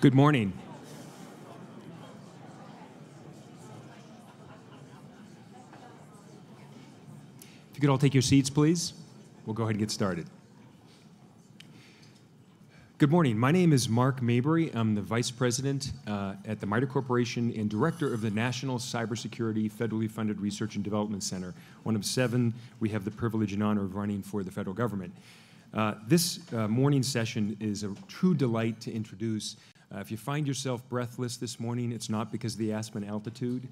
Good morning. If you could all take your seats, please, we'll go ahead and get started. Good morning. My name is Mark Mabry. I'm the Vice President at the MITRE Corporation and Director of the National Cybersecurity Federally Funded Research and Development Center, one of 7 we have the privilege and honor of running for the federal government. This morning session is a true delight to introduce. If you find yourself breathless this morning, it's not because of the Aspen altitude.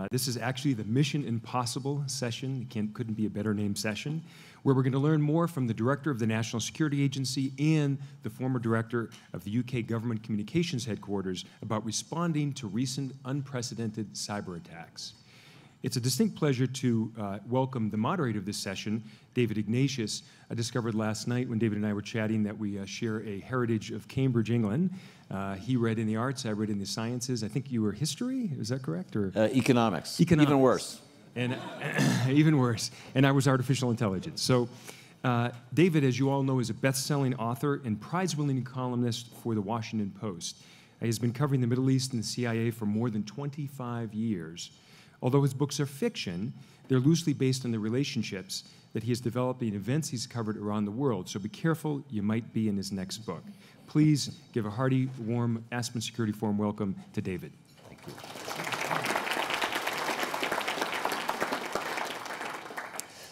This is actually the Mission Impossible session. Couldn't be a better named session, where we're going to learn more from the Director of the National Security Agency and the former Director of the UK Government Communications Headquarters about responding to recent unprecedented cyber attacks. It's a distinct pleasure to welcome the moderator of this session, David Ignatius. I discovered last night when David and I were chatting that we share a heritage of Cambridge, England. He read in the arts, I read in the sciences. I think you were history, is that correct? Or Economics. Economics. Even worse. And even worse. And I was artificial intelligence. So David, as you all know, is a best-selling author and prize-winning columnist for the Washington Post. He has been covering the Middle East and the CIA for more than 25 years. Although his books are fiction, they're loosely based on the relationships that he has developed in events he's covered around the world. So be careful, you might be in his next book. Please give a hearty, warm Aspen Security Forum welcome to David. Thank you.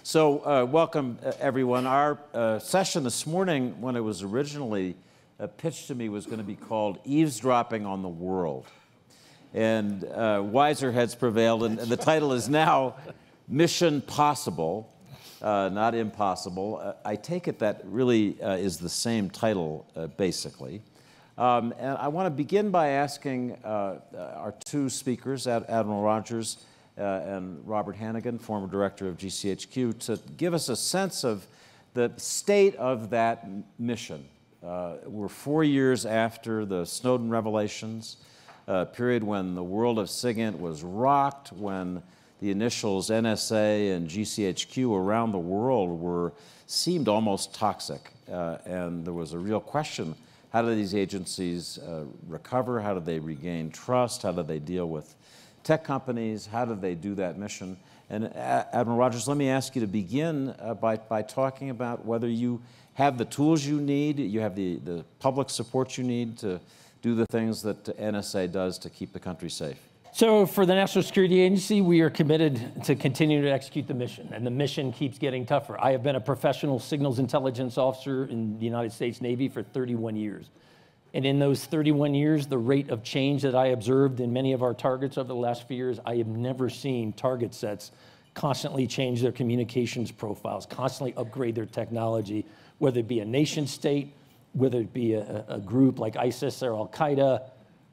So welcome, everyone. Our session this morning, when it was originally pitched to me, was going to be called Eavesdropping on the World. And wiser heads prevailed, and the title is now Mission Possible, not Impossible. I take it that really is the same title, basically. And I want to begin by asking our 2 speakers, Admiral Rogers and Robert Hannigan, former director of GCHQ, to give us a sense of the state of that mission. We're 4 years after the Snowden revelations, a period when the world of SIGINT was rocked, when the initials NSA and GCHQ around the world seemed almost toxic. And there was a real question, how do these agencies recover? How do they regain trust? How do they deal with tech companies? How do they do that mission? And Admiral Rogers, let me ask you to begin by talking about whether you have the tools you need, you have the public support you need to do the things that NSA does to keep the country safe. So for the National Security Agency, we are committed to continue to execute the mission, and the mission keeps getting tougher. I have been a professional signals intelligence officer in the United States Navy for 31 years. And in those 31 years, the rate of change that I observed in many of our targets over the last few years, I have never seen target sets constantly change their communications profiles, constantly upgrade their technology, whether it be a nation state, whether it be a group like ISIS or Al-Qaeda.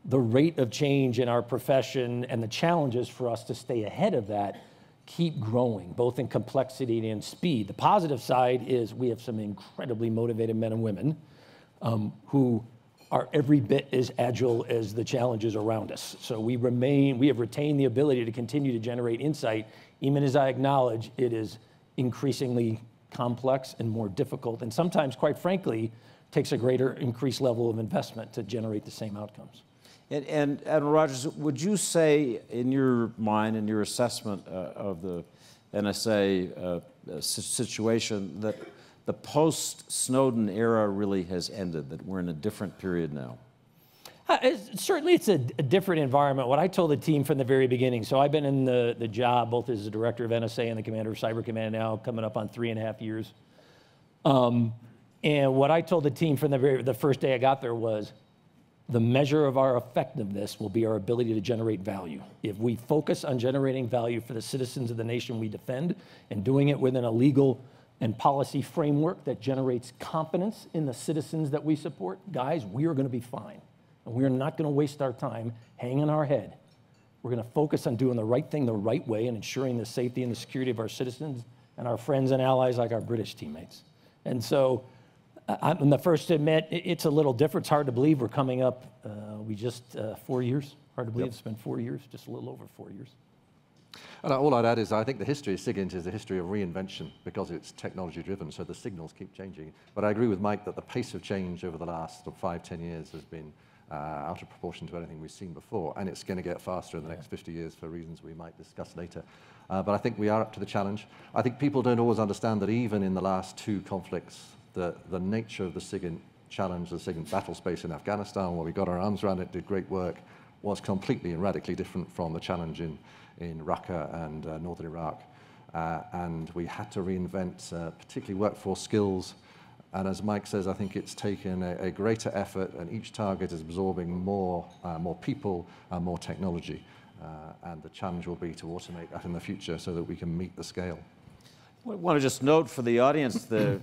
The rate of change in our profession and the challenges for us to stay ahead of that keep growing, both in complexity and speed. The positive side is we have some incredibly motivated men and women who are every bit as agile as the challenges around us. So we have retained the ability to continue to generate insight, even as I acknowledge it is increasingly complex and more difficult, and sometimes, quite frankly, takes a greater increased level of investment to generate the same outcomes. And Admiral Rogers, would you say, in your mind, in your assessment of the NSA situation, that the post-Snowden era really has ended, that we're in a different period now? Certainly it's a different environment. What I told the team from the very beginning, so I've been in the job both as the director of NSA and the commander of Cyber Command now, coming up on 3.5 years. And what I told the team from the first day I got there was, the measure of our effectiveness will be our ability to generate value. If we focus on generating value for the citizens of the nation we defend and doing it within a legal and policy framework that generates confidence in the citizens that we support, guys, we are going to be fine. And we are not going to waste our time hanging our head. We're going to focus on doing the right thing the right way and ensuring the safety and the security of our citizens and our friends and allies like our British teammates. And so I'm the first to admit it's a little different. It's hard to believe we're coming up, 4 years. Hard to believe It's been 4 years, just a little over 4 years. And all I'd add is I think the history of SIGINT is a history of reinvention because it's technology-driven, so the signals keep changing. But I agree with Mike that the pace of change over the last 5, 10 years has been out of proportion to anything we've seen before, and it's going to get faster in the next 50 years for reasons we might discuss later. But I think we are up to the challenge. I think people don't always understand that even in the last 2 conflicts, the nature of the SIGINT challenge, the SIGINT battle space in Afghanistan, where we got our arms around it, did great work, was completely and radically different from the challenge in Raqqa and northern Iraq. And we had to reinvent particularly workforce skills. And as Mike says, I think it's taken a greater effort, and each target is absorbing more people and more technology. And the challenge will be to automate that in the future so that we can meet the scale. I want to just note for the audience the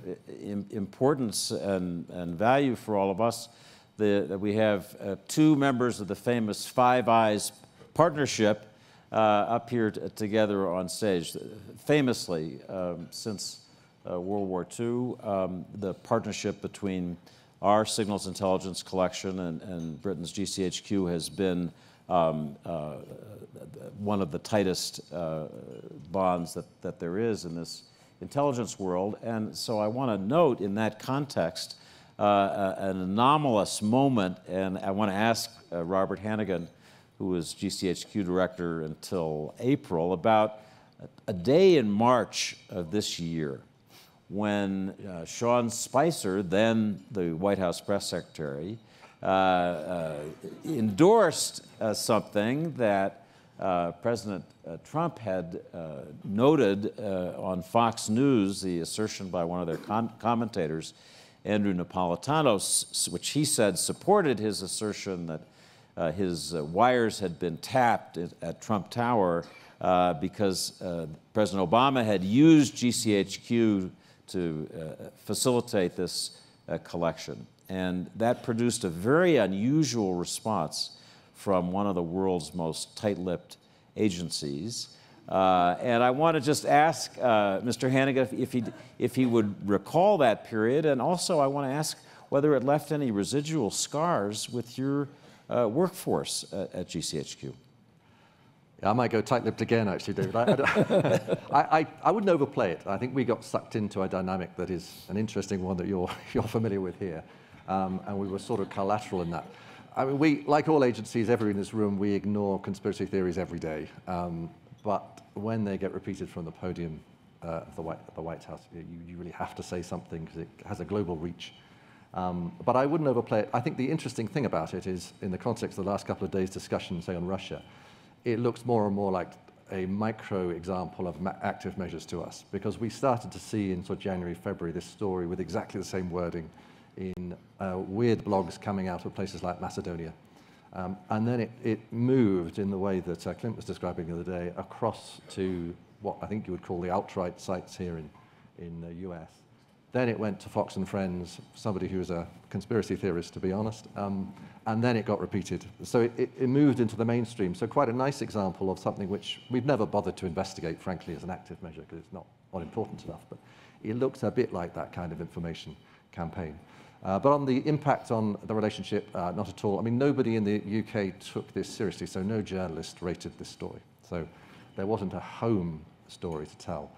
importance and value for all of us that we have 2 members of the famous Five Eyes partnership up here together on stage. Famously, since World War II, the partnership between our signals intelligence collection and Britain's GCHQ has been one of the tightest bonds that there is in this intelligence world. And so I want to note in that context an anomalous moment, and I want to ask Robert Hannigan, who was GCHQ director until April, about a day in March of this year when Sean Spicer, then the White House press secretary, endorsed something that President Trump had noted on Fox News, the assertion by one of their commentators, Andrew Napolitano, which he said supported his assertion that his wires had been tapped at Trump Tower because President Obama had used GCHQ to facilitate this collection. And that produced a very unusual response from one of the world's most tight-lipped agencies. And I want to just ask Mr. Hannigan if he would recall that period, and also I want to ask whether it left any residual scars with your workforce at GCHQ. Yeah, I might go tight-lipped again, actually, David. I wouldn't overplay it. I think we got sucked into a dynamic that is an interesting one that you're familiar with here, and we were sort of collateral in that. I mean, we, like all agencies, everyone in this room, we ignore conspiracy theories every day. But when they get repeated from the podium of the White House, you really have to say something because it has a global reach. But I wouldn't overplay it. I think the interesting thing about it is, in the context of the last couple of days' discussion, say, on Russia, it looks more and more like a micro example of active measures to us, because we started to see in sort of January, February, this story with exactly the same wording in weird blogs coming out of places like Macedonia. And then it moved in the way that Clint was describing the other day across to what I think you would call the alt-right sites here in the US. Then it went to Fox and Friends, somebody who was a conspiracy theorist, to be honest, and then it got repeated. So it moved into the mainstream. So quite a nice example of something which we've never bothered to investigate, frankly, as an active measure, because it's not important enough, but it looks a bit like that kind of information campaign. But on the impact on the relationship, not at all. I mean, nobody in the UK took this seriously, so no journalist rated this story. So there wasn't a home story to tell.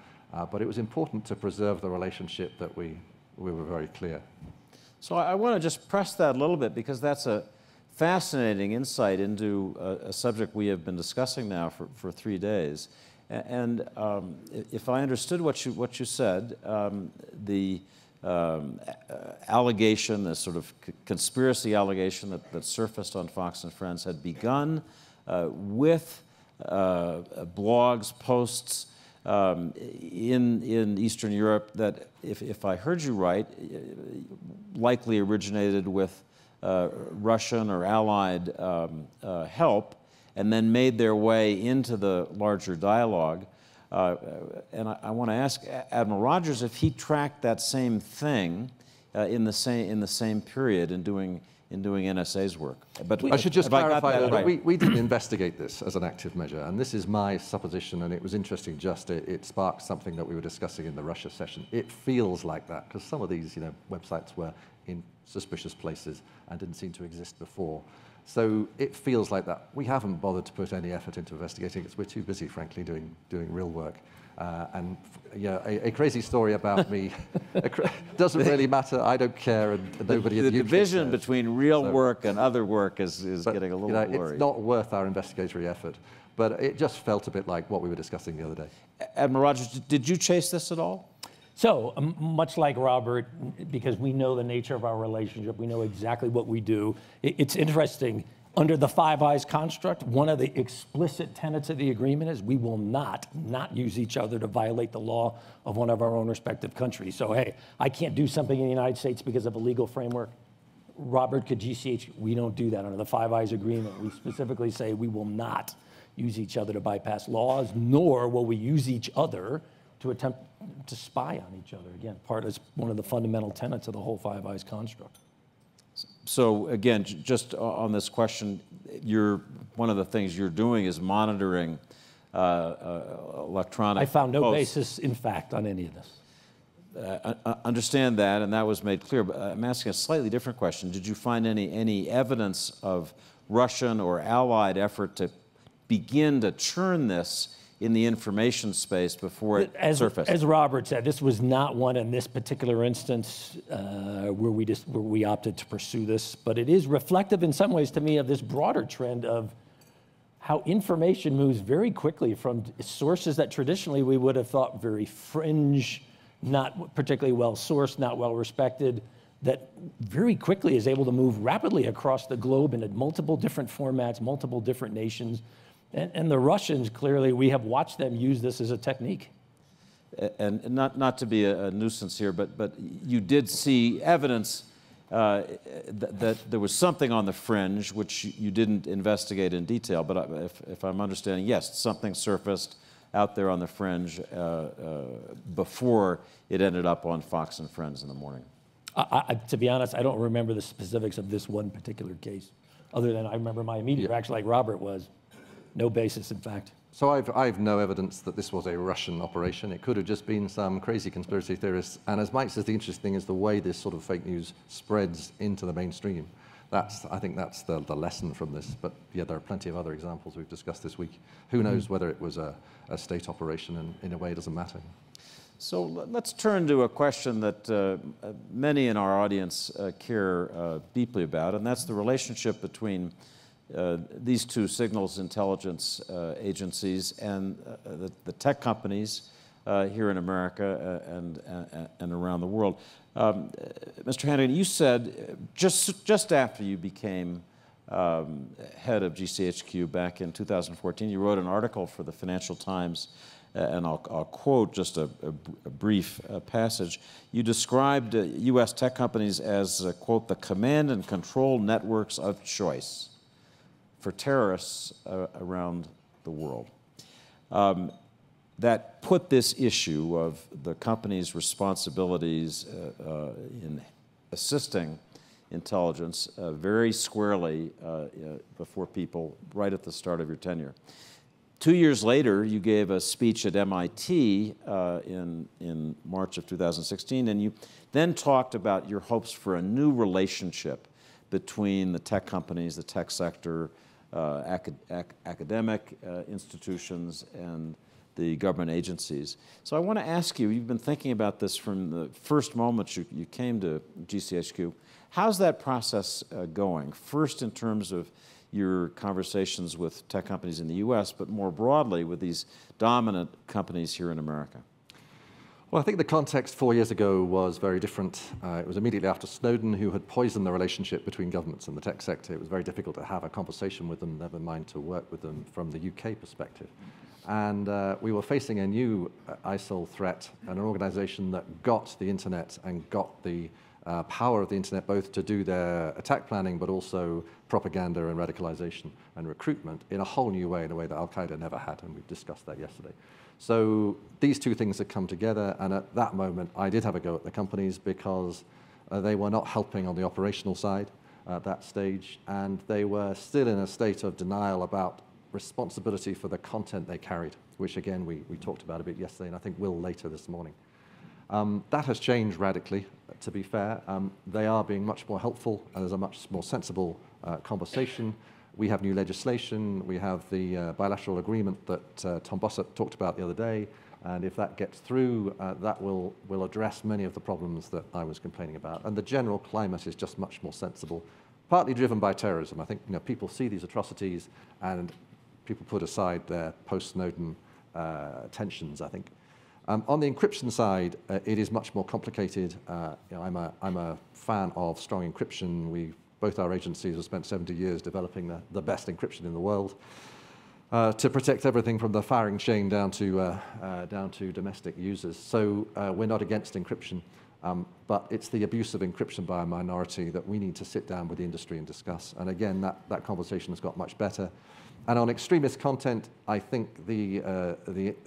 But it was important to preserve the relationship that we were very clear. So I want to just press that a little bit, because that's a fascinating insight into a subject we have been discussing now for 3 days. And if I understood what you said, the allegation, the sort of conspiracy allegation that surfaced on Fox and Friends had begun with blogs, posts in Eastern Europe that, if I heard you right, likely originated with Russian or Allied help, and then made their way into the larger dialogue. And I want to ask Admiral Rogers if he tracked that same thing in the same period in doing NSA's work. But I should just clarify that right? we didn't investigate this as an active measure, and this is my supposition, and it was interesting just it sparked something that we were discussing in the Russia session. It feels like that, because some of these websites were in suspicious places and didn't seem to exist before. So it feels like that. We haven't bothered to put any effort into investigating it because we're too busy, frankly, doing real work. And yeah, a crazy story about me doesn't really matter. I don't care, and nobody in the UK division cares. between real work and other work is But, getting a little blurry. it's not worth our investigatory effort. But it just felt a bit like what we were discussing the other day. Admiral Rogers, did you chase this at all? So, much like Robert, because we know the nature of our relationship, we know exactly what we do. It's interesting. Under the Five Eyes construct, one of the explicit tenets of the agreement is we will not use each other to violate the law of one of our own respective countries. So, hey, I can't do something in the United States because of a legal framework. Robert could GCH. We don't do that under the Five Eyes agreement. We specifically say we will not use each other to bypass laws, nor will we use each other to attempt to spy on each other. Again, part is one of the fundamental tenets of the whole Five Eyes construct. So again, just on this question, one of the things you're doing is monitoring electronic. I found no posts. basis, in fact, on any of this. Understand that, and that was made clear. But I'm asking a slightly different question. Did you find any evidence of Russian or Allied effort to begin to churn this in the information space before it surfaced? As Robert said, this was not one in this particular instance where we opted to pursue this, but it is reflective in some ways to me of this broader trend of how information moves very quickly from sources that traditionally we would have thought very fringe, not particularly well sourced, not well respected, that very quickly is able to move rapidly across the globe into multiple different formats, multiple different nations. And the Russians, clearly, we have watched them use this as a technique. And not to be a nuisance here, but you did see evidence that there was something on the fringe, which you didn't investigate in detail. But if I'm understanding, yes, something surfaced out there on the fringe before it ended up on Fox and Friends in the morning. To be honest, I don't remember the specifics of this one particular case, other than I remember my immediate reaction, like Robert was. No basis, in fact. So I've no evidence that this was a Russian operation. It could have just been some crazy conspiracy theorists. And as Mike says, the interesting thing is the way this sort of fake news spreads into the mainstream. I think that's the lesson from this. But yeah, there are plenty of other examples we've discussed this week. Who knows whether it was a state operation, and in a way it doesn't matter. So let's turn to a question that many in our audience care deeply about, and that's the relationship between these two signals intelligence agencies and the tech companies here in America and around the world. Mr. Hannigan, you said just after you became head of GCHQ back in 2014, you wrote an article for the Financial Times, and I'll quote just a brief passage. You described U.S. tech companies as, quote, the command and control networks of choice for terrorists around the world. That put this issue of the company's responsibilities in assisting intelligence very squarely before people right at the start of your tenure. 2 years later, you gave a speech at MIT in March of 2016, and you then talked about your hopes for a new relationship between the tech companies, the tech sector, academic institutions, and the government agencies. So I want to ask you, you've been thinking about this from the first moment you came to GCHQ. How's that process going? First, in terms of your conversations with tech companies in the U.S., but more broadly with these dominant companies here in America? Well, I think the context 4 years ago was very different. It was immediately after Snowden, who had poisoned the relationship between governments and the tech sector. It was very difficult to have a conversation with them, never mind to work with them from the UK perspective. And we were facing a new ISIL threat, and an organization that got the internet and got the power of the internet both to do their attack planning, but also propaganda and radicalization and recruitment in a whole new way, in a way that Al-Qaeda never had, and we've discussed that yesterday. So these two things had come together, and at that moment, I did have a go at the companies because they were not helping on the operational side at that stage, and they were still in a state of denial about responsibility for the content they carried, which again, we talked about a bit yesterday, and I think will later this morning. That has changed radically, to be fair. They are being much more helpful, and there's a much more sensible conversation. We have new legislation. We have the bilateral agreement that Tom Bossert talked about the other day. And if that gets through, that will address many of the problems that I was complaining about. And the general climate is just much more sensible, partly driven by terrorism. I think people see these atrocities and people put aside their post-Snowden tensions, I think. On the encryption side, it is much more complicated. I'm a fan of strong encryption. Both our agencies have spent 70 years developing the best encryption in the world to protect everything from the firing chain down to domestic users. So we're not against encryption, but it's the abuse of encryption by a minority that we need to sit down with the industry and discuss. And again, that conversation has got much better. And on extremist content, I think the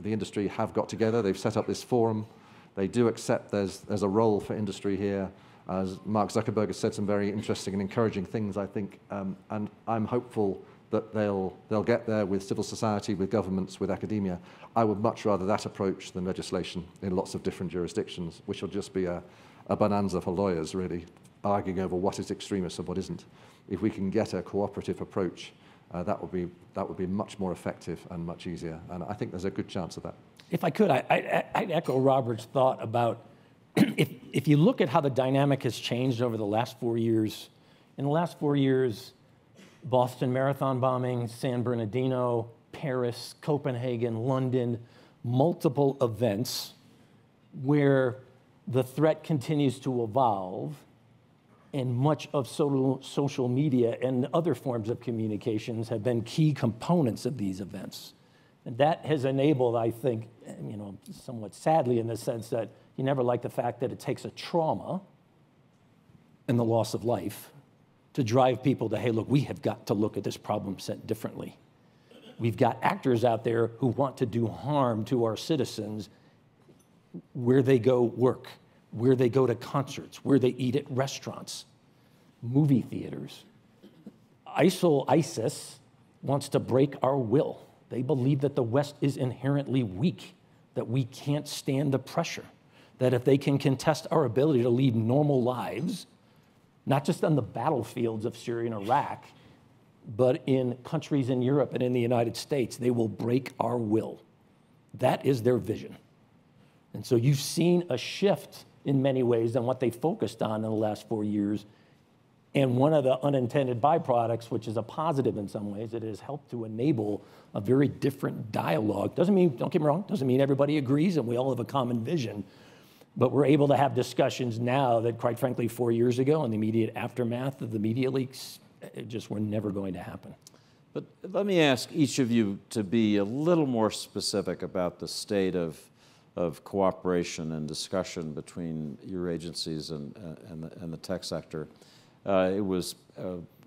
industry have got together. They've set up this forum. They do accept there's a role for industry here. As Mark Zuckerberg has said some very interesting and encouraging things, I think, and I'm hopeful that they'll get there with civil society, with governments, with academia. I would much rather that approach than legislation in lots of different jurisdictions, which will just be a bonanza for lawyers, really, arguing over what is extremist and what isn't. If we can get a cooperative approach, that would be much more effective and much easier, and I think there's a good chance of that. If I could, I'd echo Robert's thought about if you look at how the dynamic has changed over the last 4 years. In the last 4 years, Boston Marathon bombing, San Bernardino, Paris, Copenhagen, London, multiple events where the threat continues to evolve, and much of social media and other forms of communications have been key components of these events. And that has enabled, I think, somewhat sadly in the sense that you never like the fact that it takes a trauma and the loss of life to drive people to, hey, look, we have got to look at this problem set differently. We've got actors out there who want to do harm to our citizens where they go work, where they go to concerts, where they eat at restaurants, movie theaters. ISIS wants to break our will. They believe that the West is inherently weak, that we can't stand the pressure, that if they can contest our ability to lead normal lives, not just on the battlefields of Syria and Iraq, but in countries in Europe and in the United States, they will break our will. That is their vision. And so you've seen a shift in many ways than what they focused on in the last 4 years. And one of the unintended byproducts, which is a positive in some ways, it has helped to enable a very different dialogue. Doesn't mean, don't get me wrong, doesn't mean everybody agrees and we all have a common vision, but we're able to have discussions now that, quite frankly, 4 years ago in the immediate aftermath of the media leaks, it just were never going to happen. But let me ask each of you to be a little more specific about the state of cooperation and discussion between your agencies and the tech sector. It was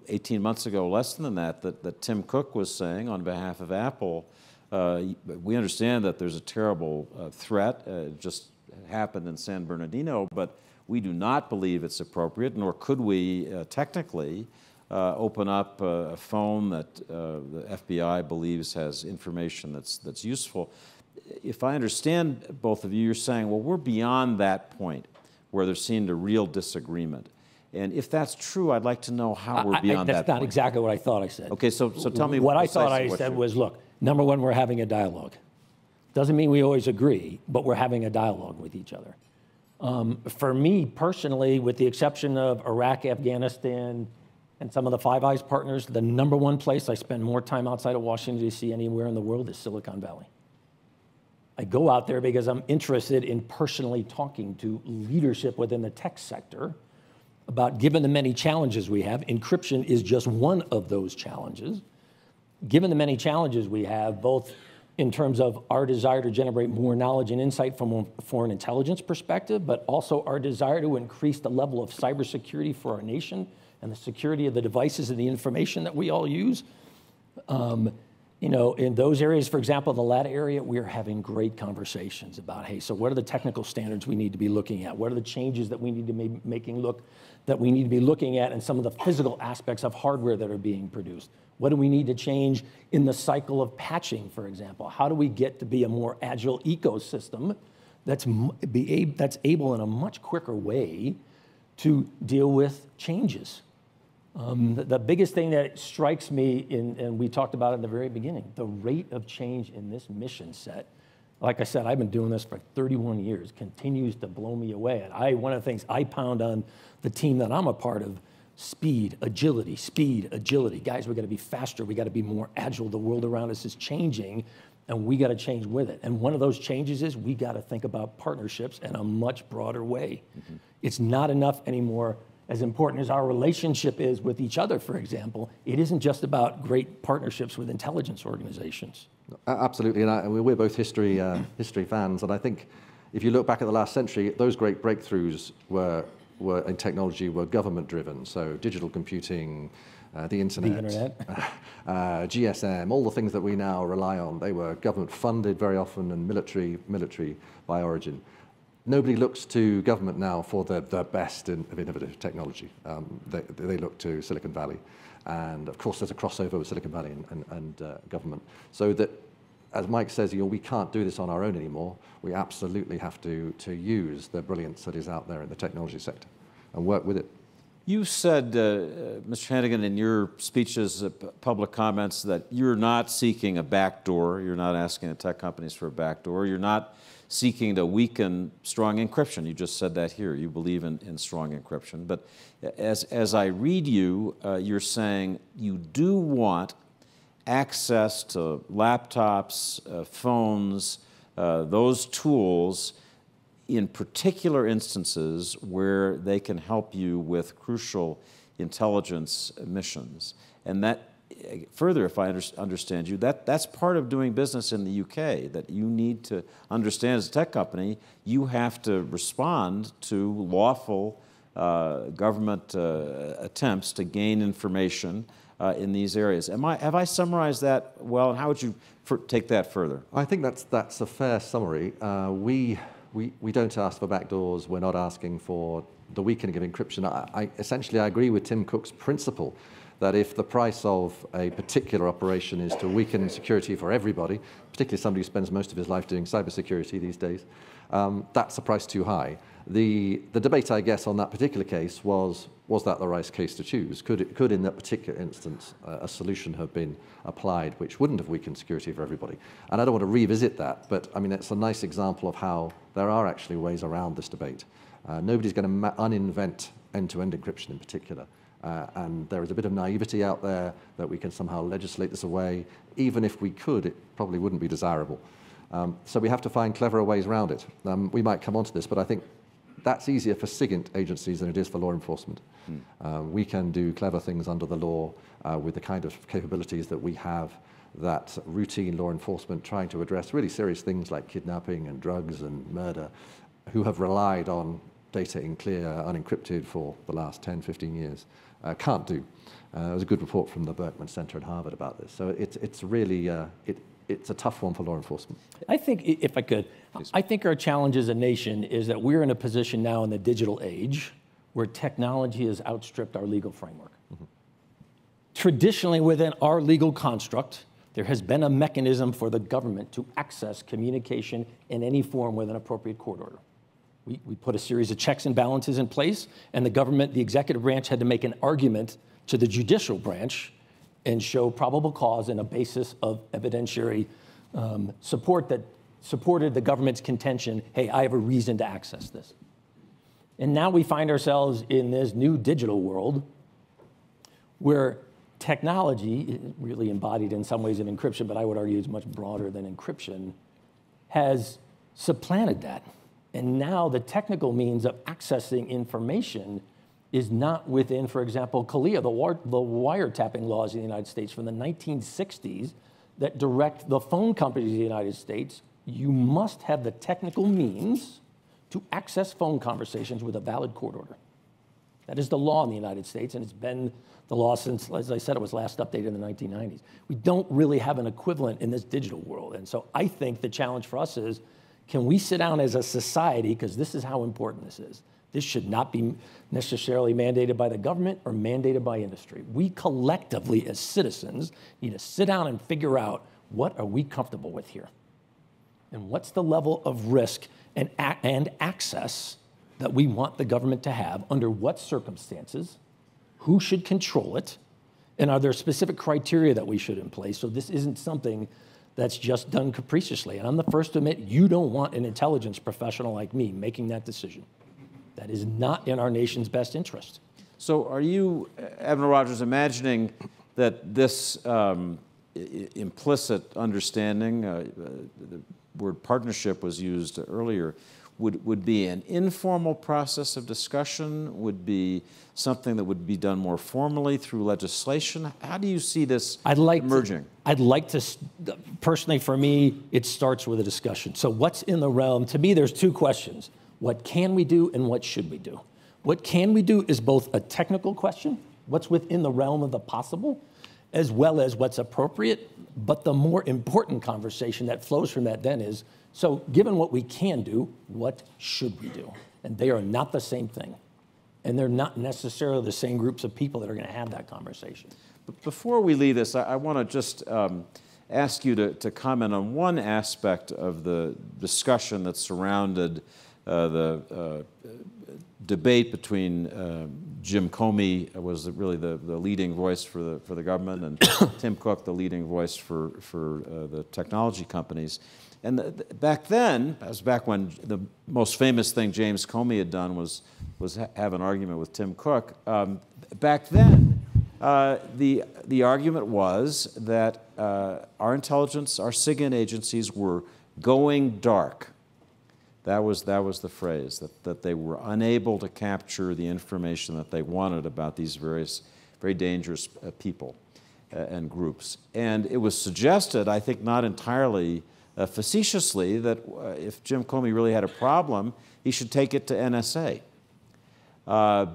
18 months ago, less than that Tim Cook was saying on behalf of Apple, we understand that there's a terrible threat. It just happened in San Bernardino, but we do not believe it's appropriate, nor could we technically open up a phone that the FBI believes has information that's useful. If I understand both of you, you're saying, well, we're beyond that point where there seemed a real disagreement. And if that's true, I'd like to know how we're beyond that point. That's not exactly what I thought I said. Okay, so tell me what I thought I said was, look, number one, we're having a dialogue. Doesn't mean we always agree, but we're having a dialogue with each other. For me personally, with the exception of Iraq, Afghanistan, and some of the Five Eyes partners, the number one place I spend more time outside of Washington, D.C. anywhere in the world is Silicon Valley. I go out there because I'm interested in personally talking to leadership within the tech sector about, given the many challenges we have, encryption is just one of those challenges. Given the many challenges we have, both in terms of our desire to generate more knowledge and insight from a foreign intelligence perspective, but also our desire to increase the level of cybersecurity for our nation and the security of the devices and the information that we all use. In those areas, for example, the LATA area, we're having great conversations about, hey, so what are the technical standards we need to be looking at? What are the changes that we need to be looking at, and some of the physical aspects of hardware that are being produced? What do we need to change in the cycle of patching, for example? How do we get to be a more agile ecosystem that's able in a much quicker way to deal with changes? The biggest thing that strikes me, and we talked about it in the very beginning, the rate of change in this mission set like I said, I've been doing this for 31 years, continues to blow me away. And one of the things I pound on the team that I'm a part of, speed, agility, speed, agility. Guys, we got to be faster. We got to be more agile. The world around us is changing, and we got to change with it. And one of those changes is we got to think about partnerships in a much broader way. Mm-hmm. It's not enough anymore. As important as our relationship is with each other, for example, it isn't just about great partnerships with intelligence organizations. Absolutely, and we're both history fans, and I think if you look back at the last century, those great breakthroughs in technology were government-driven, so digital computing, the internet, GSM, all the things that we now rely on, they were government-funded very often and military by origin. Nobody looks to government now for the best of innovative technology. They look to Silicon Valley. And of course, there's a crossover with Silicon Valley and government. So that, as Mike says, we can't do this on our own anymore. We absolutely have to use the brilliance that is out there in the technology sector and work with it. You said, Mr. Hannigan, in your speeches, public comments, that you're not seeking a backdoor. You're not asking the tech companies for a backdoor. You're not seeking to weaken strong encryption. You just said that here. You believe in strong encryption. But as I read you, you're saying you do want access to laptops, phones, those tools in particular instances where they can help you with crucial intelligence missions. And that, further, if I understand you, that's part of doing business in the UK, that you need to understand as a tech company, you have to respond to lawful government attempts to gain information in these areas. Have I summarized that well, and how would you take that further? I think that's a fair summary. We don't ask for backdoors. We're not asking for the weakening of encryption. Essentially, I agree with Tim Cook's principle that if the price of a particular operation is to weaken security for everybody, particularly somebody who spends most of his life doing cybersecurity these days, that's a price too high. The debate, I guess, on that particular case was that the right case to choose? Could in that particular instance, a solution have been applied which wouldn't have weakened security for everybody? And I don't want to revisit that, but I mean, it's a nice example of how there are actually ways around this debate. Nobody's going to uninvent end-to-end encryption in particular. And there is a bit of naivety out there that we can somehow legislate this away. Even if we could, it probably wouldn't be desirable. So we have to find cleverer ways around it. We might come on to this, but I think that's easier for SIGINT agencies than it is for law enforcement. We can do clever things under the law with the kind of capabilities that we have, that routine law enforcement trying to address really serious things like kidnapping and drugs and murder, who have relied on data in clear, unencrypted for the last 10, 15 years, can't do. There was a good report from the Berkman Center at Harvard about this. So it's really, it's a tough one for law enforcement. I think, if I could, please. I think our challenge as a nation is that we're in a position now in the digital age where technology has outstripped our legal framework. Mm-hmm. Traditionally, within our legal construct, there has been a mechanism for the government to access communication in any form with an appropriate court order. We put a series of checks and balances in place, and the government, the executive branch, had to make an argument to the judicial branch and show probable cause and a basis of evidentiary support that supported the government's contention, hey, I have a reason to access this. And now we find ourselves in this new digital world where technology, really embodied in some ways in encryption, but I would argue it's much broader than encryption, has supplanted that. And now the technical means of accessing information is not within, for example, CALEA, the wiretapping laws in the United States from the 1960s that direct the phone companies in the United States. You must have the technical means to access phone conversations with a valid court order. That is the law in the United States, and it's been the law since, as I said, it was last updated in the 1990s. We don't really have an equivalent in this digital world. And so I think the challenge for us is, can we sit down as a society, because this is how important this is. This should not be necessarily mandated by the government or mandated by industry. We collectively, as citizens, need to sit down and figure out, what are we comfortable with here? And what's the level of risk and access that we want the government to have, under what circumstances, who should control it, and are there specific criteria that we should in place? So this isn't something that's just done capriciously. And I'm the first to admit, you don't want an intelligence professional like me making that decision. That is not in our nation's best interest. So are you, Admiral Rogers, imagining that this implicit understanding, the word partnership was used earlier, would be an informal process of discussion, would be something that would be done more formally through legislation? How do you see this emerging? I'd like to, personally for me, it starts with a discussion. So what's in the realm? To me, there's two questions. What can we do and what should we do? What can we do is both a technical question, what's within the realm of the possible, as well as what's appropriate. But the more important conversation that flows from that then is, so given what we can do, what should we do? And they are not the same thing. And they're not necessarily the same groups of people that are going to have that conversation. But before we leave this, I want to just ask you to comment on one aspect of the discussion that surrounded the debate between Jim Comey was really the leading voice for the government, and Tim Cook, the leading voice for the technology companies. And back then, that was back when the most famous thing James Comey had done was have an argument with Tim Cook. Back then, the argument was that our intelligence, our SIGINT agencies were going dark. That was the phrase, that they were unable to capture the information that they wanted about these various very dangerous people and groups. And it was suggested, I think not entirely facetiously, that if Jim Comey really had a problem, he should take it to NSA.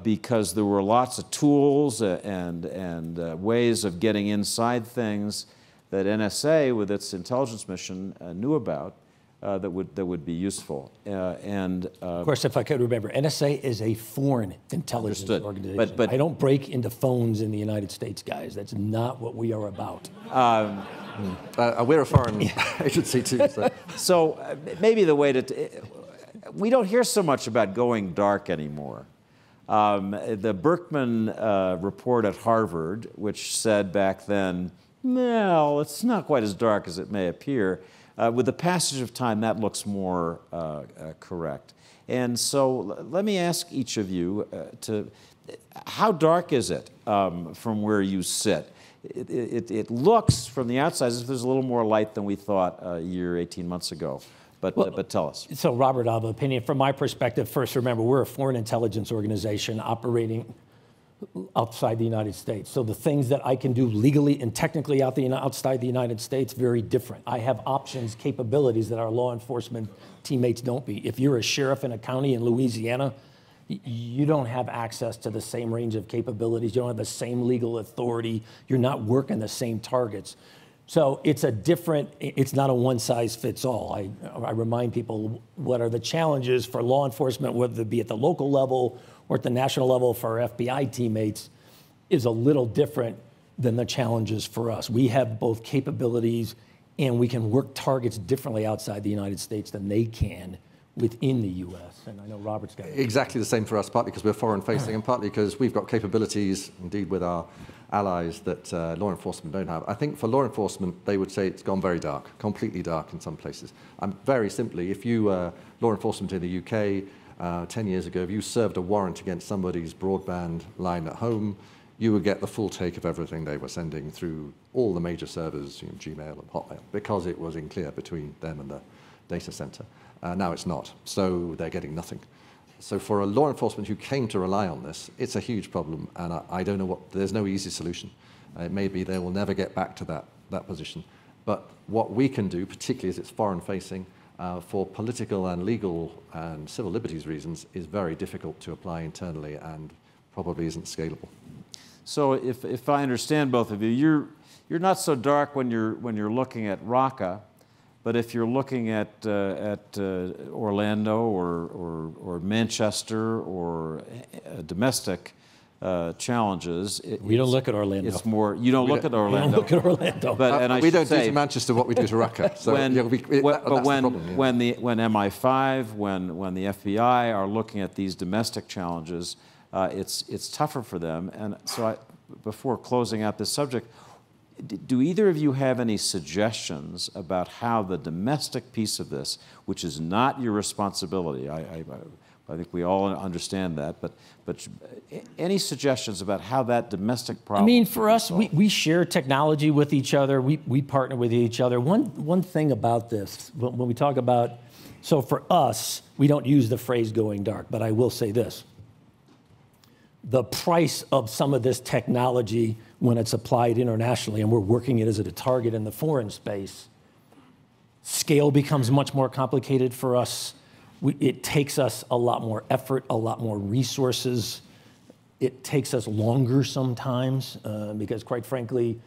Because there were lots of tools and ways of getting inside things that NSA, with its intelligence mission, knew about. That would be useful. Of course, if I could remember, NSA is a foreign intelligence organization. But I don't break into phones in the United States, guys. That's not what we are about. We're a foreign agency too. So maybe the way to... we don't hear so much about going dark anymore. The Berkman report at Harvard, which said back then, well, it's not quite as dark as it may appear. With the passage of time, that looks more correct. And so let me ask each of you how dark is it from where you sit? It looks from the outside as if there's a little more light than we thought a year, 18 months ago. But tell us. So, Robert, I have an opinion. From my perspective, first, remember, we're a foreign intelligence organization operating outside the United States. So the things that I can do legally and technically outside the United States, very different. I have options, capabilities that our law enforcement teammates don't be. If you're a sheriff in a county in Louisiana, you don't have access to the same range of capabilities. You don't have the same legal authority. You're not working the same targets. So it's not a one-size-fits-all. I remind people what are the challenges for law enforcement, whether it be at the local level or at the national level for our FBI teammates, is a little different than the challenges for us. We have both capabilities and we can work targets differently outside the United States than they can within the U.S. And I know Robert's got it. Exactly the same for us, partly because we're foreign-facing and partly because we've got capabilities, indeed, with our allies that law enforcement don't have. I think for law enforcement, they would say it's gone very dark, completely dark in some places. Very simply, if you, law enforcement in the UK, 10 years ago, if you served a warrant against somebody's broadband line at home, you would get the full take of everything they were sending through all the major servers, Gmail and Hotmail, because it was in clear between them and the data center. Now it's not, so they're getting nothing. So for a law enforcement who came to rely on this, it's a huge problem, and I don't know there's no easy solution. It may be they will never get back to that position. But what we can do, particularly as it's foreign-facing, for political and legal and civil liberties reasons, is very difficult to apply internally and probably isn't scalable. So if I understand both of you, you're not so dark when you're looking at Raqqa, but if you're looking at Orlando or Manchester or domestic challenges, we don't look at Orlando. It's more you don't look at Orlando. We don't look at Orlando. But we don't do to Manchester what we do to Raqqa. So when MI5, when the FBI are looking at these domestic challenges, it's tougher for them. And so before closing out this subject, do either of you have any suggestions about how the domestic piece of this, which is not your responsibility, I think we all understand that, but any suggestions about how that domestic problem? I mean, for us, we share technology with each other. We partner with each other. One thing about this, when we talk about, so for us, we don't use the phrase going dark, but I will say this. The price of some of this technology when it's applied internationally, and we're working it as a target in the foreign space, scale becomes much more complicated for us. It takes us a lot more effort, a lot more resources. It takes us longer sometimes because, quite frankly,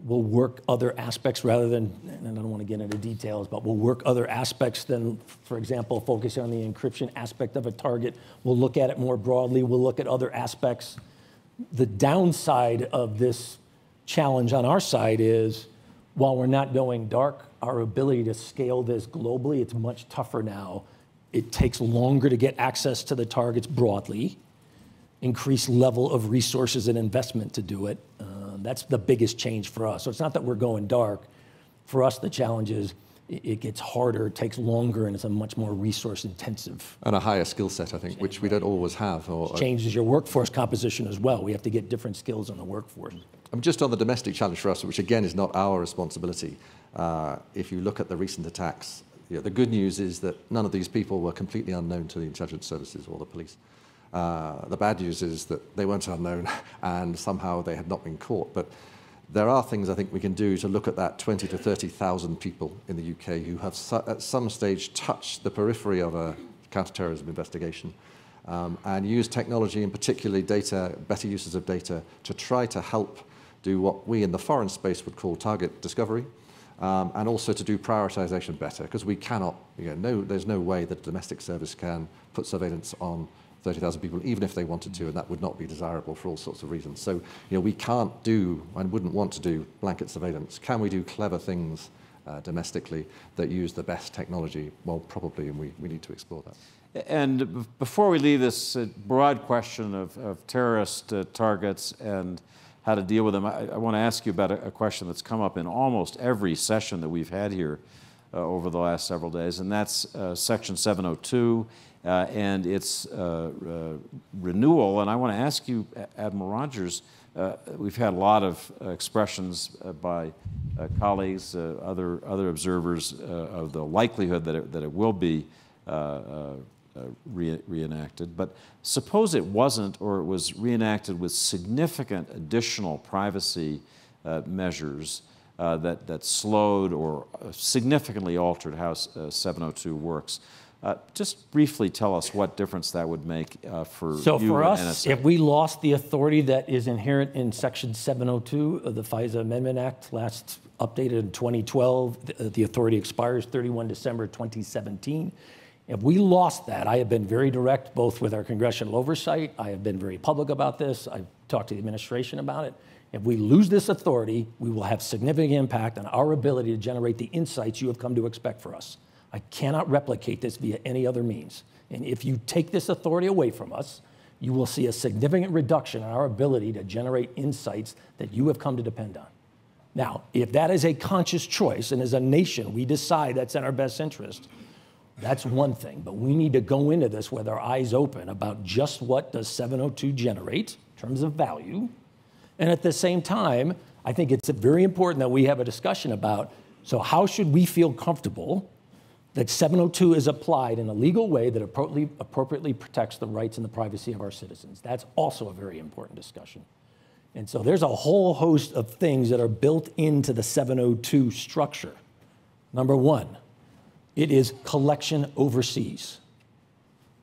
we'll work other aspects rather than, and I don't want to get into details, but we'll work other aspects than, for example, focusing on the encryption aspect of a target. We'll look at it more broadly. We'll look at other aspects. The downside of this challenge on our side is, while we're not going dark, our ability to scale this globally, it's much tougher now. It takes longer to get access to the targets broadly, increased level of resources and investment to do it. That's the biggest change for us. So it's not that we're going dark. For us, the challenge is it gets harder, it takes longer, and it's a much more resource intensive. And a higher skill set, I think, which we don't always have. It changes your workforce composition as well. We have to get different skills in the workforce. Just on the domestic challenge for us, which again is not our responsibility, if you look at the recent attacks, the good news is that none of these people were completely unknown to the intelligence services or the police. The bad news is that they weren't unknown and somehow they had not been caught. But there are things I think we can do to look at that 20 to 30,000 people in the UK who have at some stage touched the periphery of a counterterrorism investigation and use technology, and particularly data, better uses of data, to try to help do what we in the foreign space would call target discovery, and also to do prioritization better, because we cannot, there's no way that a domestic service can put surveillance on 30,000 people, even if they wanted to, and that would not be desirable for all sorts of reasons. So, we can't do, and wouldn't want to do, blanket surveillance. Can we do clever things domestically that use the best technology? Well, probably, and we need to explore that. And before we leave this broad question of terrorist targets and how to deal with them, I want to ask you about a question that's come up in almost every session that we've had here over the last several days, and that's Section 702 and its renewal. And I want to ask you, Admiral Rogers, we've had a lot of expressions by colleagues, other observers of the likelihood that it will be reenacted. But suppose it wasn't, or it was reenacted with significant additional privacy measures that slowed or significantly altered how 702 works. Just briefly tell us what difference that would make for so you for and us, NSA. if we lost the authority that is inherent in Section 702 of the FISA Amendment Act, last updated in 2012, the authority expires 31 December 2017. If we lost that, I have been very direct both with our congressional oversight, I have been very public about this, I've talked to the administration about it. If we lose this authority, we will have significant impact on our ability to generate the insights you have come to expect for us. I cannot replicate this via any other means. And if you take this authority away from us, you will see a significant reduction in our ability to generate insights that you have come to depend on. Now, if that is a conscious choice, and as a nation we decide that's in our best interest, that's one thing. But we need to go into this with our eyes open about just what does 702 generate in terms of value. And at the same time, I think it's very important that we have a discussion about, so how should we feel comfortable that 702 is applied in a legal way that appropriately protects the rights and the privacy of our citizens? That's also a very important discussion. And so there's a whole host of things that are built into the 702 structure. Number one, it is collection overseas.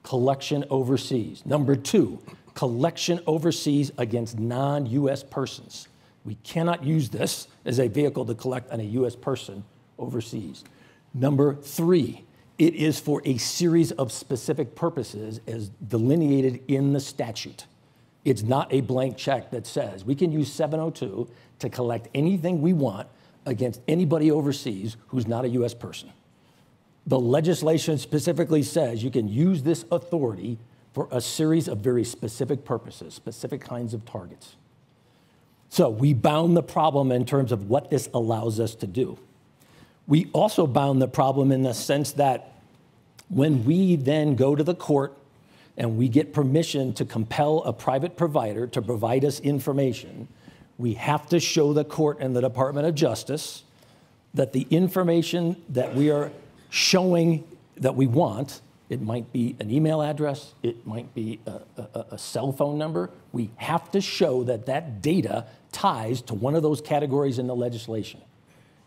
Collection overseas. Number two, collection overseas against non-U.S. persons. We cannot use this as a vehicle to collect on a U.S. person overseas. Number three, it is for a series of specific purposes as delineated in the statute. It's not a blank check that says we can use 702 to collect anything we want against anybody overseas who's not a U.S. person. The legislation specifically says you can use this authority for a series of very specific purposes, specific kinds of targets. So we bound the problem in terms of what this allows us to do. We also bound the problem in the sense that when we then go to the court and we get permission to compel a private provider to provide us information, we have to show the court and the Department of Justice that the information that we are showing that we want, it might be an email address, it might be a cell phone number. We have to show that that data ties to one of those categories in the legislation.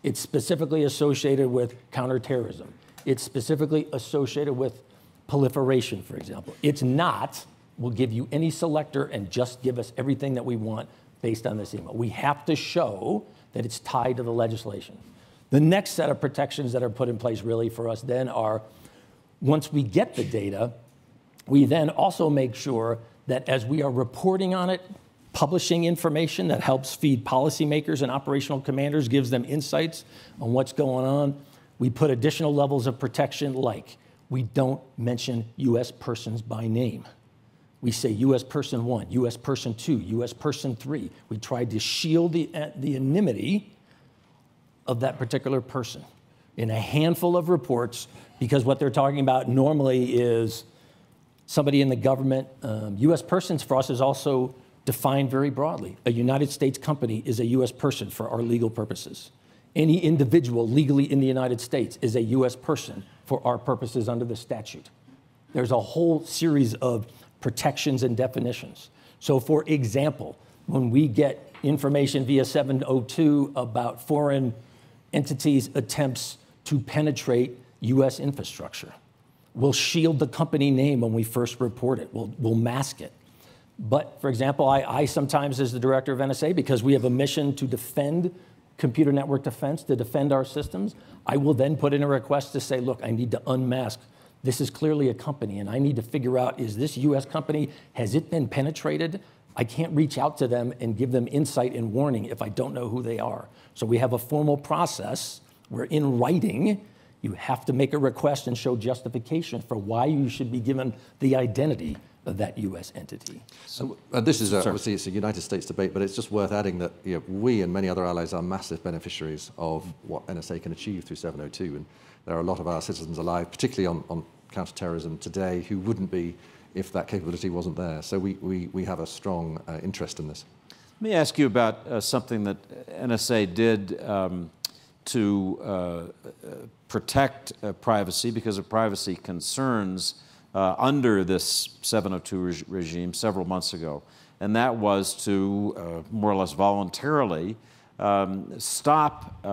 It's specifically associated with counterterrorism. It's specifically associated with proliferation, for example. It's not, we'll give you any selector and just give us everything that we want based on this email. We have to show that it's tied to the legislation. The next set of protections that are put in place really for us then are, once we get the data, we then also make sure that as we are reporting on it, publishing information that helps feed policymakers and operational commanders, gives them insights on what's going on, we put additional levels of protection like we don't mention U.S. persons by name. We say U.S. person 1, U.S. person 2, U.S. person 3. We tried to shield the anonymity of that particular person in a handful of reports, because what they're talking about normally is somebody in the government. U.S. persons for us is also defined very broadly. A United States company is a U.S. person for our legal purposes. Any individual legally in the United States is a U.S. person for our purposes under the statute. There's a whole series of protections and definitions. So for example, when we get information via 702 about foreign entities' attempts to penetrate U.S. infrastructure, we'll shield the company name when we first report it. We'll mask it. But for example, I sometimes, as the director of NSA, because we have a mission to defend computer network defense, to defend our systems, I will then put in a request to say, look, I need to unmask. This is clearly a company, and I need to figure out, is this U.S. company, has it been penetrated? I can't reach out to them and give them insight and warning if I don't know who they are. So we have a formal process where in writing, you have to make a request and show justification for why you should be given the identity of that U.S. entity. So, this is obviously it's a United States debate, but it's just worth adding that we and many other allies are massive beneficiaries of what NSA can achieve through 702, and there are a lot of our citizens alive, particularly on counterterrorism today, who wouldn't be if that capability wasn't there. So we have a strong interest in this. Let me ask you about something that NSA did to protect privacy because of privacy concerns under this 702 regime several months ago, and that was to more or less voluntarily stop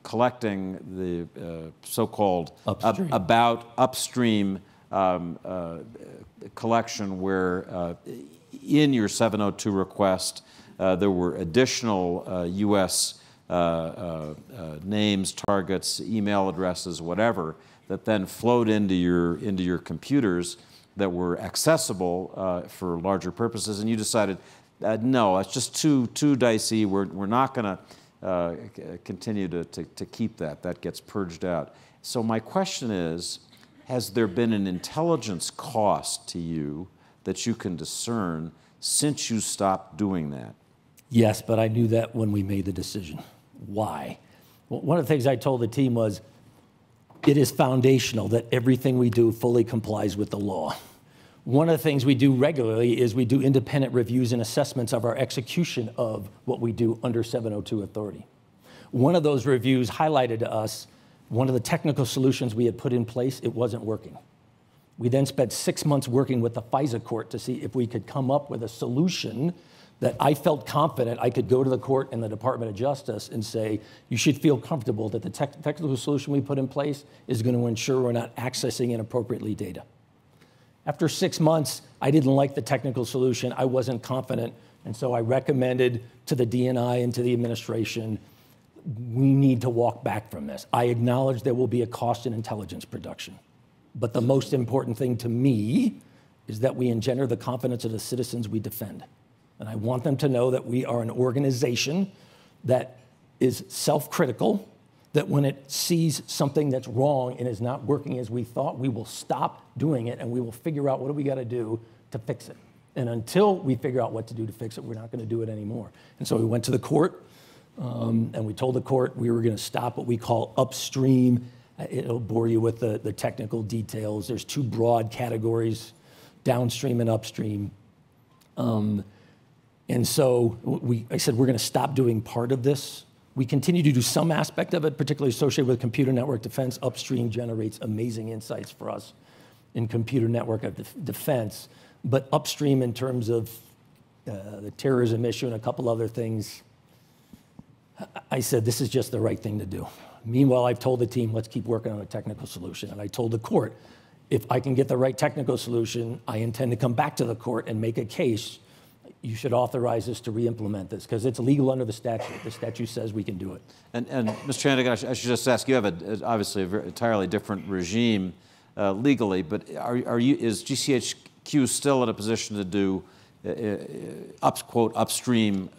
collecting the so-called upstream collection where in your 702 request there were additional U.S. Names, targets, email addresses, whatever, that then flowed into your computers that were accessible for larger purposes, and you decided, no, it's just too dicey. We're not going to continue to keep that. That gets purged out. So my question is, has there been an intelligence cost to you that you can discern since you stopped doing that? Yes, but I knew that when we made the decision. Why? Well, one of the things I told the team was, it is foundational that everything we do fully complies with the law. One of the things we do regularly is we do independent reviews and assessments of our execution of what we do under 702 authority. One of those reviews highlighted to us one of the technical solutions we had put in place, it wasn't working. We then spent 6 months working with the FISA court to see if we could come up with a solution that I felt confident I could go to the court and the Department of Justice and say, you should feel comfortable that the technical solution we put in place is going to ensure we're not accessing inappropriately data. After 6 months, I didn't like the technical solution. I wasn't confident. And so I recommended to the DNI and to the administration, we need to walk back from this. I acknowledge there will be a cost in intelligence production. But the most important thing to me is that we engender the confidence of the citizens we defend. And I want them to know that we are an organization that is self-critical, that when it sees something that's wrong and is not working as we thought, we will stop doing it and we will figure out what do we got to do to fix it. And until we figure out what to do to fix it, we're not going to do it anymore. And so we went to the court, and we told the court we were going to stop what we call upstream. It'll bore you with the technical details. There's two broad categories, downstream and upstream. And so I said, we're going to stop doing part of this. We continue to do some aspect of it, particularly associated with computer network defense. Upstream generates amazing insights for us in computer network defense. But upstream, in terms of the terrorism issue and a couple other things, I said, this is just the right thing to do. Meanwhile, I've told the team, let's keep working on a technical solution. And I told the court, if I can get the right technical solution, I intend to come back to the court and make a case. You should authorize us to re-implement this, because it's legal under the statute. The statute says we can do it. And Mr. Hannigan, I should just ask, you have obviously an entirely different regime legally, but is GCHQ still in a position to do, quote, upstream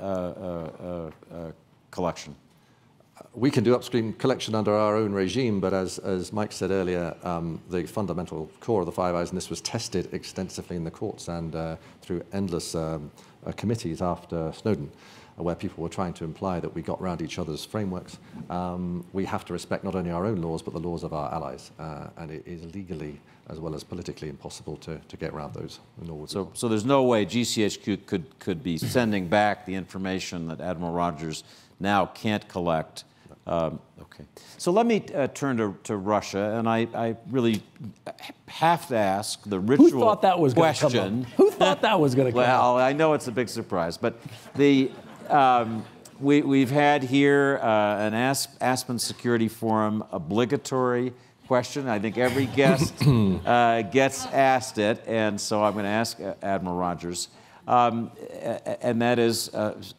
collection? We can do upstream collection under our own regime, but as Mike said earlier, the fundamental core of the Five Eyes, and this was tested extensively in the courts and through endless committees after Snowden, where people were trying to imply that we got around each other's frameworks. We have to respect not only our own laws, but the laws of our allies, and it is legally as well as politically impossible to get around those. So there's no way GCHQ could be sending back the information that Admiral Rogers now can't collect. Okay. So let me turn to Russia, and I really have to ask the ritual question. Who thought that was going to come up? Who thought that was going to come up? Well, I know it's a big surprise, but we've had here an Aspen Security Forum obligatory question. I think every guest gets asked it, and so I'm going to ask Admiral Rogers. And that is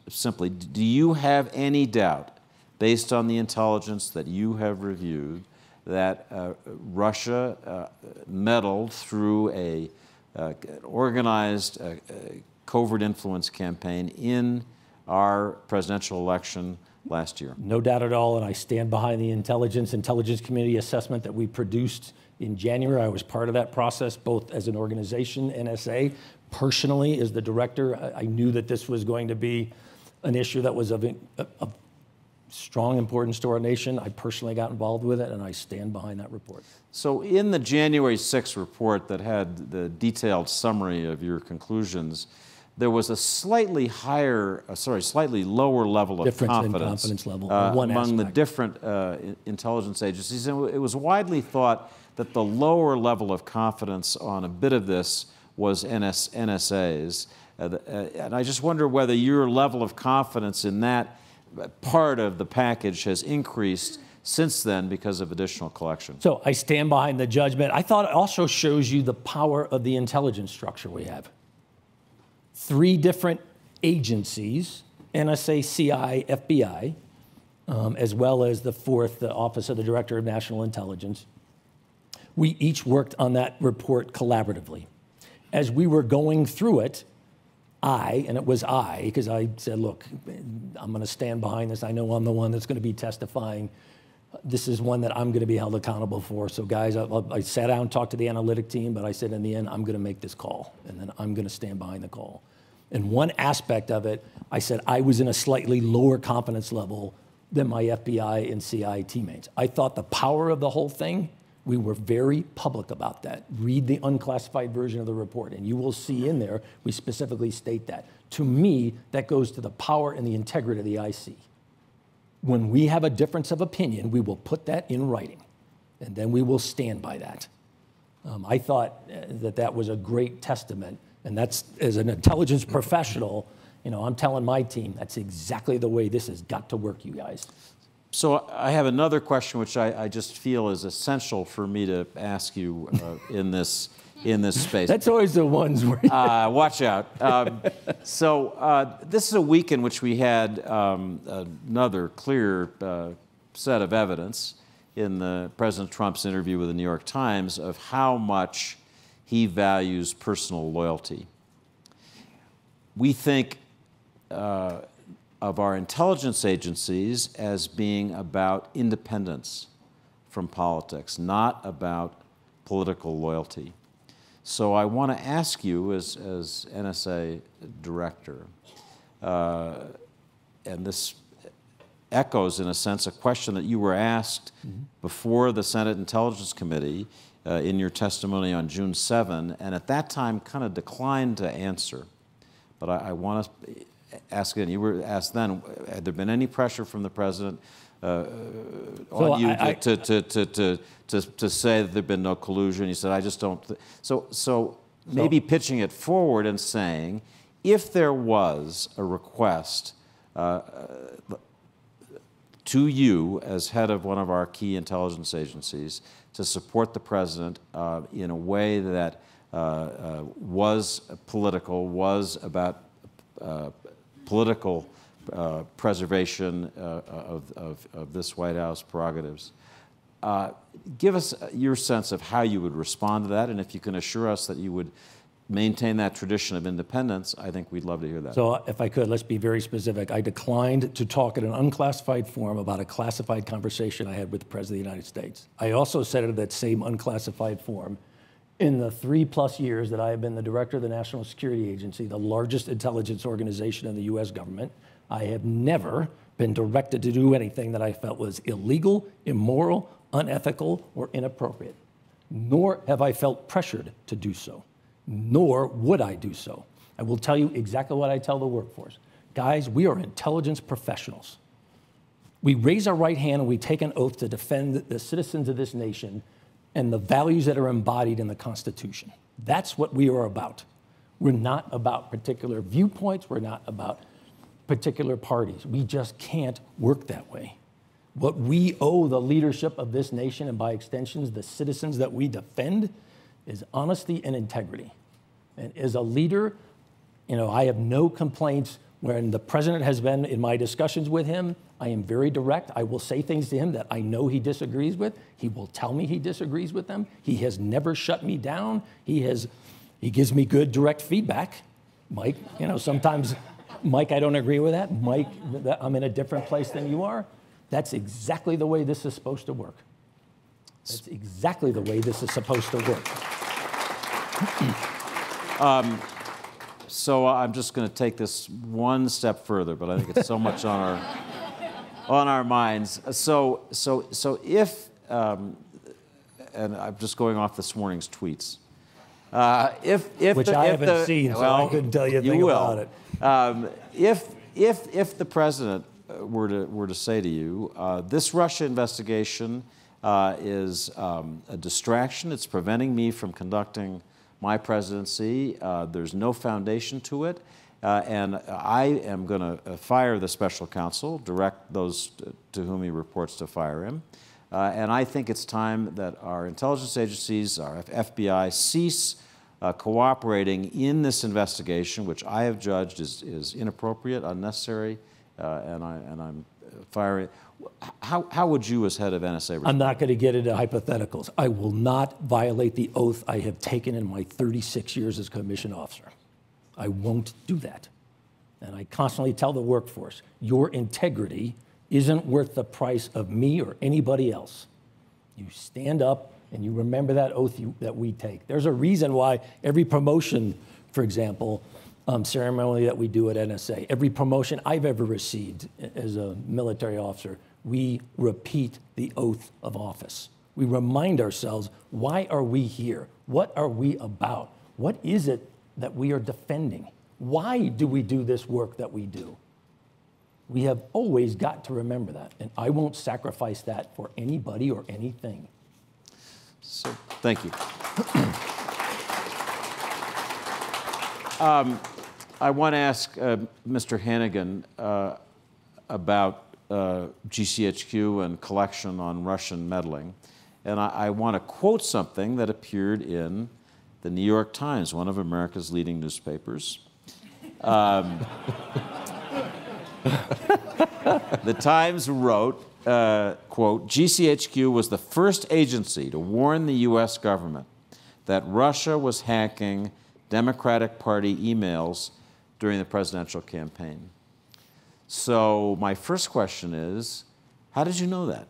simply, do you have any doubt, based on the intelligence that you have reviewed, that Russia meddled through an organized covert influence campaign in our presidential election last year? No doubt at all, and I stand behind the intelligence community assessment that we produced in January. I was part of that process, both as an organization, NSA, personally as the director. I knew that this was going to be an issue that was of strong importance to our nation. I personally got involved with it, and I stand behind that report. So in the January 6th report that had the detailed summary of your conclusions, there was a slightly lower level of confidence level, among the different intelligence agencies. And it was widely thought that the lower level of confidence on a bit of this was NSA's. And I just wonder whether your level of confidence in that part of the package has increased since then because of additional collection. So I stand behind the judgment. I thought it also shows you the power of the intelligence structure we have. 3 different agencies, NSA, CI, FBI, as well as the 4th, the Office of the Director of National Intelligence. We each worked on that report collaboratively. As we were going through it, because I said, look, I'm going to stand behind this. I know I'm the one that's going to be testifying. This is one that I'm going to be held accountable for. So guys, I sat down and talked to the analytic team, but I said, in the end, I'm going to make this call, and then I'm going to stand behind the call. And one aspect of it, I said I was in a slightly lower confidence level than my FBI and CI teammates. I thought the power of the whole thing, we were very public about that. Read the unclassified version of the report, and you will see in there, we specifically state that. To me, that goes to the power and the integrity of the IC. When we have a difference of opinion, we will put that in writing, and then we will stand by that. I thought that was a great testament, and that's, as an intelligence professional, I'm telling my team, that's exactly the way this has got to work, you guys. So I have another question which I just feel is essential for me to ask you in this space. That's always the ones where watch out. So this is a week in which we had another clear set of evidence in President Trump's interview with the New York Times of how much he values personal loyalty. We think of our intelligence agencies as being about independence from politics, not about political loyalty. So I want to ask you, as NSA director, and this echoes, in a sense, a question that you were asked before the Senate Intelligence Committee in your testimony on June 7, and at that time kind of declined to answer. But I want to ask again. You were asked then, had there been any pressure from the president on you to say that there'd been no collusion? You said, I just don't. So maybe pitching it forward and saying, if there was a request to you as head of one of our key intelligence agencies to support the president in a way that was political, was about political preservation of this White House prerogatives. Give us your sense of how you would respond to that, and if you can assure us that you would maintain that tradition of independence, I think we'd love to hear that. So if I could, let's be very specific. I declined to talk in an unclassified forum about a classified conversation I had with the President of the United States. I also said at that same unclassified forum, in the 3+ years that I have been the director of the National Security Agency, the largest intelligence organization in the US government, I have never been directed to do anything that I felt was illegal, immoral, unethical, or inappropriate. Nor have I felt pressured to do so. Nor would I do so. I will tell you exactly what I tell the workforce. Guys, we are intelligence professionals. We raise our right hand and we take an oath to defend the citizens of this nation and the values that are embodied in the Constitution. That's what we are about. We're not about particular viewpoints. We're not about particular parties. We just can't work that way. What we owe the leadership of this nation, and by extensions, the citizens that we defend, is honesty and integrity. And as a leader, I have no complaints when the president has been in my discussions with him. I am very direct. I will say things to him that I know he disagrees with. He will tell me he disagrees with them. He has never shut me down. He gives me good direct feedback. Mike, sometimes, Mike, I don't agree with that. Mike, I'm in a different place than you are. That's exactly the way this is supposed to work. That's exactly the way this is supposed to work. So I'm just going to take this one step further, but I think it's so much on our minds. So if and I'm just going off this morning's tweets. Which I haven't seen, so I couldn't tell you a thing about it. If the president were to say to you, this Russia investigation is a distraction. It's preventing me from conducting my presidency. There's no foundation to it. And I am going to fire the special counsel, direct those to whom he reports to fire him. And I think it's time that our intelligence agencies, our FBI, cease cooperating in this investigation, which I have judged is inappropriate, unnecessary, and I'm firing. How would you, as head of NSA, respond? I'm not going to get into hypotheticals. I will not violate the oath I have taken in my 36 years as commissioned officer. I won't do that. And I constantly tell the workforce, your integrity isn't worth the price of me or anybody else. You stand up and you remember that oath that we take. There's a reason why every promotion, for example, ceremony that we do at NSA, every promotion I've ever received as a military officer, we repeat the oath of office. We remind ourselves, why are we here? What are we about? What is it that we are defending? Why do we do this work that we do? We have always got to remember that, and I won't sacrifice that for anybody or anything. So, thank you. I want to ask Mr. Hannigan about GCHQ and collection on Russian meddling. And I want to quote something that appeared in the New York Times, one of America's leading newspapers. The Times wrote, quote, GCHQ was the first agency to warn the U.S. government that Russia was hacking Democratic Party emails during the presidential campaign. So my first question is, how did you know that?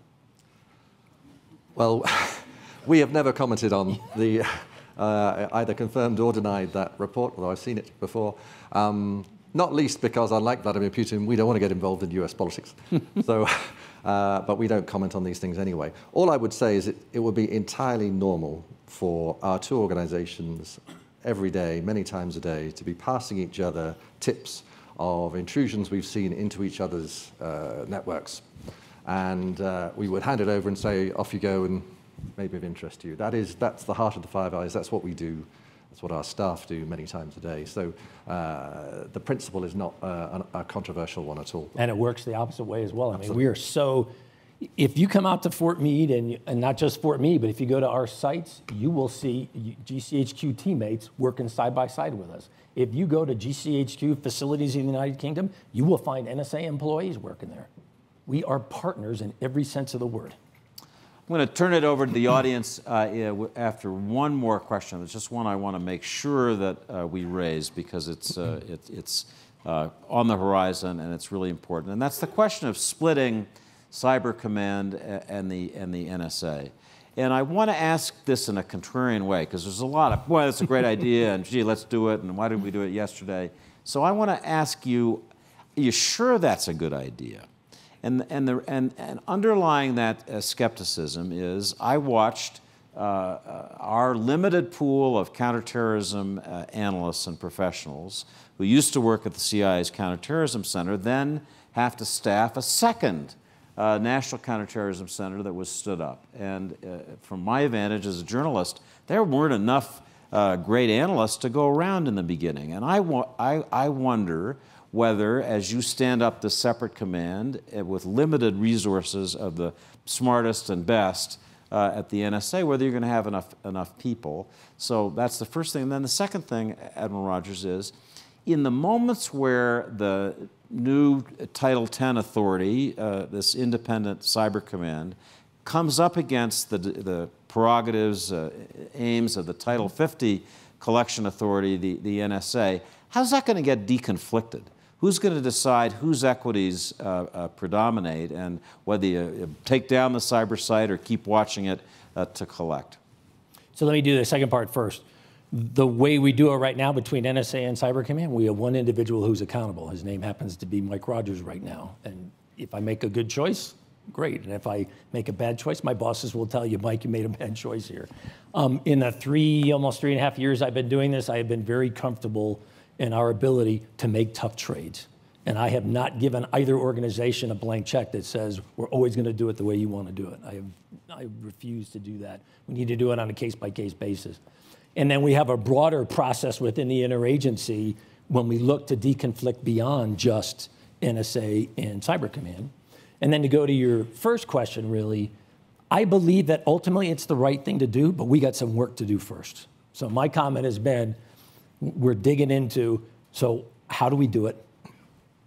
Well, we have never commented on the either confirmed or denied that report, although I've seen it before. Not least because, unlike Vladimir Putin, we don't want to get involved in US politics. So, but we don't comment on these things anyway. All I would say is it would be entirely normal for our two organizations every day, many times a day, to be passing each other tips of intrusions we've seen into each other's networks. And we would hand it over and say, off you go, and maybe of interest to you. That's the heart of the Five Eyes. That's what we do. That's what our staff do many times a day. So the principle is not a controversial one at all. And it works the opposite way as well. I mean, we are so, if you come out to Fort Meade, and not just Fort Meade, but if you go to our sites, you will see GCHQ teammates working side by side with us. If you go to GCHQ facilities in the United Kingdom, you will find NSA employees working there. We are partners in every sense of the word. I'm going to turn it over to the audience after one more question. There's just one I want to make sure that we raise because it's on the horizon and it's really important. And that's the question of splitting Cyber Command and the NSA. And I want to ask this in a contrarian way because there's a lot of, boy, that's a great idea, and gee, let's do it, and why didn't we do it yesterday? So I want to ask you, are you sure that's a good idea? And underlying that skepticism is I watched our limited pool of counterterrorism analysts and professionals who used to work at the CIA's Counterterrorism Center then have to staff a second National Counterterrorism Center that was stood up. And from my vantage as a journalist, there weren't enough great analysts to go around in the beginning. And I wonder whether, as you stand up this separate command with limited resources of the smartest and best at the NSA, whether you're going to have enough people. So that's the first thing. And then the second thing, Admiral Rogers, is in the moments where the new Title X authority, this independent cyber command, comes up against the prerogatives, aims of the Title 50 collection authority, the NSA, how's that going to get deconflicted? Who's going to decide whose equities predominate and whether you take down the cyber site or keep watching it to collect? So let me do the second part first. The way we do it right now between NSA and Cyber Command, we have one individual who's accountable. His name happens to be Mike Rogers right now. And if I make a good choice, great. And if I make a bad choice, my bosses will tell you, Mike, you made a bad choice here. In the almost 3.5 years I've been doing this, I have been very comfortable in our ability to make tough trades. And I have not given either organization a blank check that says, we're always going to do it the way you want to do it. I refuse to do that. We need to do it on a case-by-case basis. And then we have a broader process within the interagency when we look to deconflict beyond just NSA and Cyber Command. And then to go to your first question, really, I believe that ultimately it's the right thing to do, but we got some work to do first. So my comment has been, we're digging into, so how do we do it?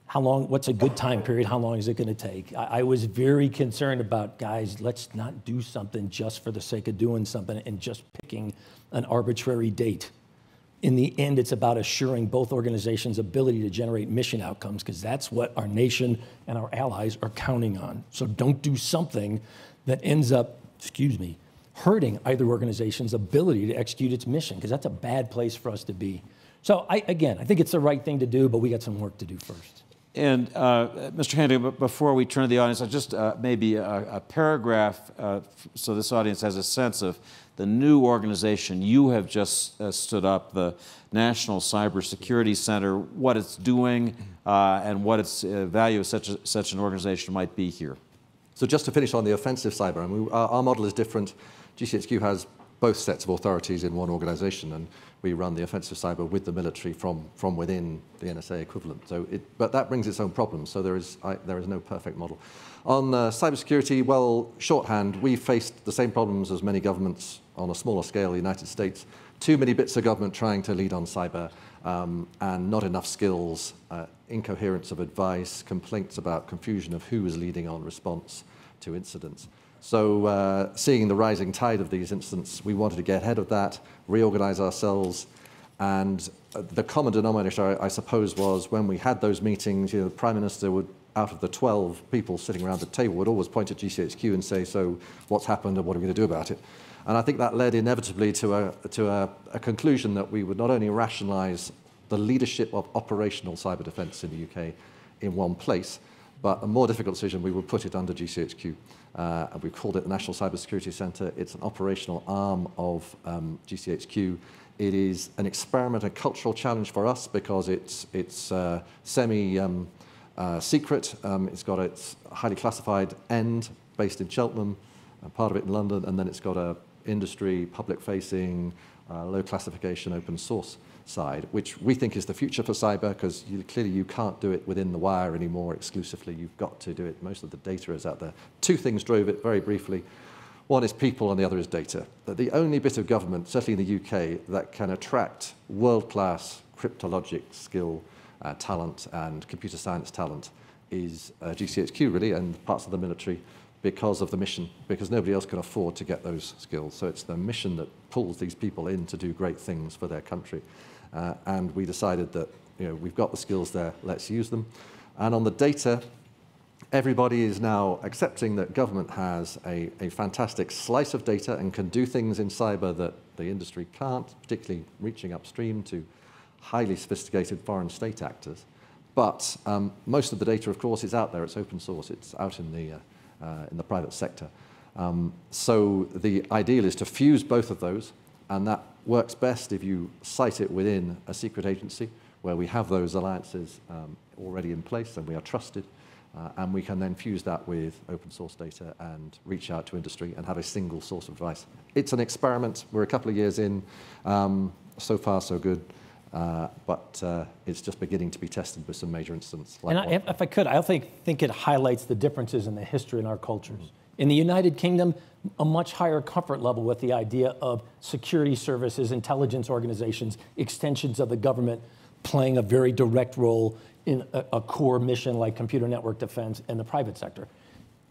How long, what's a good time period? How long is it going to take? I was very concerned about, guys, let's not do something just for the sake of doing something and just picking an arbitrary date. In the end, it's about assuring both organizations' ability to generate mission outcomes, because that's what our nation and our allies are counting on. So don't do something that ends up, hurting either organization's ability to execute its mission, because that's a bad place for us to be. So again, I think it's the right thing to do, but we got some work to do first. And Mr. Hannigan, before we turn to the audience, just maybe a paragraph so this audience has a sense of the new organization you have just stood up, the National Cybersecurity Center, what it's doing, and what its value of such an organization might be here. So just to finish on the offensive cyber, I mean, our model is different. GCHQ has both sets of authorities in one organization, and we run the offensive cyber with the military from within the NSA equivalent. So but that brings its own problems, so there is no perfect model. On cybersecurity, well, shorthand, we faced the same problems as many governments on a smaller scale, the United States. Too many bits of government trying to lead on cyber, and not enough skills, incoherence of advice, complaints about confusion of who is leading on response to incidents. So seeing the rising tide of these incidents, we wanted to get ahead of that, reorganize ourselves, and the common denominator, I suppose, was when we had those meetings, the Prime Minister would out of the 12 people sitting around the table would always point at GCHQ and say, so what's happened and what are we going to do about it? And I think that led inevitably to a conclusion that we would not only rationalize the leadership of operational cyber defense in the UK in one place, but a more difficult decision, we would put it under GCHQ. And we called it the National Cybersecurity Centre. It's an operational arm of GCHQ. It is an experiment, a cultural challenge for us because it's semi-secret. It's got its highly classified end based in Cheltenham, part of it in London, and then it's got a industry, public-facing, low classification, open source side, which we think is the future for cyber, because clearly you can't do it within the wire anymore exclusively. You've got to do it. Most of the data is out there. Two things drove it very briefly. One is people and the other is data. The only bit of government, certainly in the UK, that can attract world-class cryptologic skill, talent, and computer science talent is GCHQ, really, and parts of the military, because of the mission, because nobody else can afford to get those skills. So it's the mission that pulls these people in to do great things for their country. And we decided that, we've got the skills there, let's use them. And on the data, everybody is now accepting that government has a fantastic slice of data and can do things in cyber that the industry can't, particularly reaching upstream to highly sophisticated foreign state actors. But most of the data, of course, is out there. It's open source. It's out in the private sector. So the ideal is to fuse both of those, and that works best if you site it within a secret agency where we have those alliances already in place and we are trusted, and we can then fuse that with open source data and reach out to industry and have a single source of advice. It's an experiment. We're a couple of years in. So far, so good. But it's just beginning to be tested with some major incidents. Like if I could, I think it highlights the differences in the history in our cultures. In the United Kingdom, a much higher comfort level with the idea of security services, intelligence organizations, extensions of the government playing a very direct role in a core mission like computer network defense in the private sector.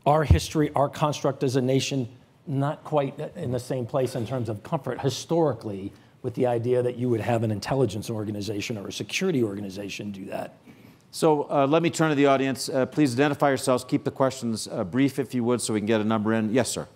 Our history, our construct as a nation, not quite in the same place in terms of comfort historically with the idea that you would have an intelligence organization or a security organization do that. So let me turn to the audience. Please identify yourselves. Keep the questions brief, if you would, so we can get a number in. Yes, sir.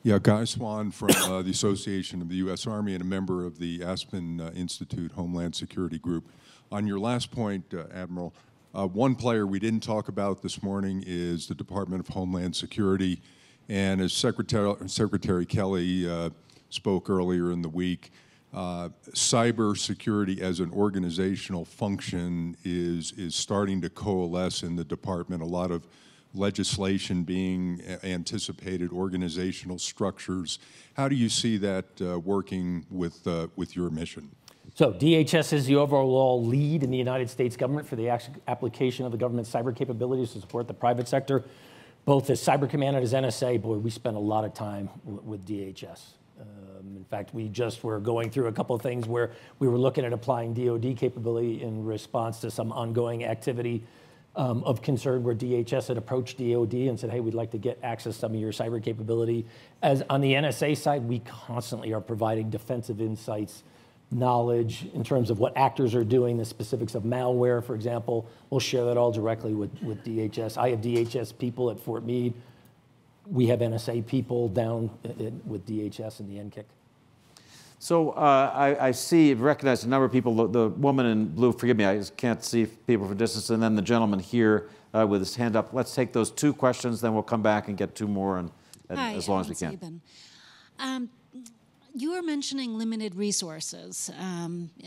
Yeah, Guy Swan from the Association of the U.S. Army and a member of the Aspen Institute Homeland Security Group. On your last point, Admiral, one player we didn't talk about this morning is the Department of Homeland Security. And as Secretary Kelly spoke earlier in the week, cybersecurity as an organizational function is starting to coalesce in the department. A lot of legislation being anticipated, organizational structures. How do you see that working with your mission? So DHS is the overall lead in the United States government for the application of the government's cyber capabilities to support the private sector. Both as Cyber Command and as NSA, boy, we spent a lot of time with DHS. In fact, we just were going through a couple of things where we were looking at applying DoD capability in response to some ongoing activity of concern where DHS had approached DoD and said, hey, we'd like to get access to some of your cyber capability. As on the NSA side, we constantly are providing defensive insights, knowledge in terms of what actors are doing, the specifics of malware, for example. We'll share that all directly with DHS. I have DHS people at Fort Meade. We have NSA people down with DHS and the NKIC. So I see, you've recognized a number of people. The woman in blue, forgive me, I just can't see people from distance, and then the gentleman here with his hand up. Let's take those two questions, then we'll come back and get two more, and as long as we can. You were mentioning limited resources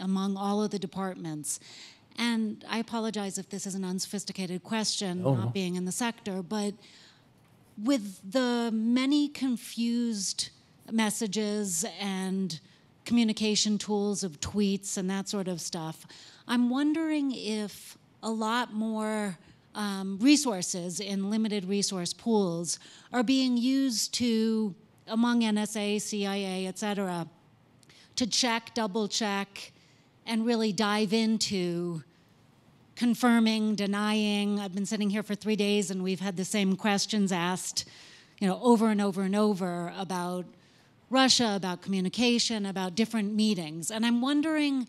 among all of the departments. And I apologize if this is an unsophisticated question, not being in the sector, but with the many confused messages and communication tools of tweets and that sort of stuff, I'm wondering if a lot more resources in limited resource pools are being used to, among NSA, CIA, et cetera, to check, double check, and really dive into confirming, denying. I've been sitting here for 3 days and we've had the same questions asked, over and over and over about Russia, about communication, about different meetings. And I'm wondering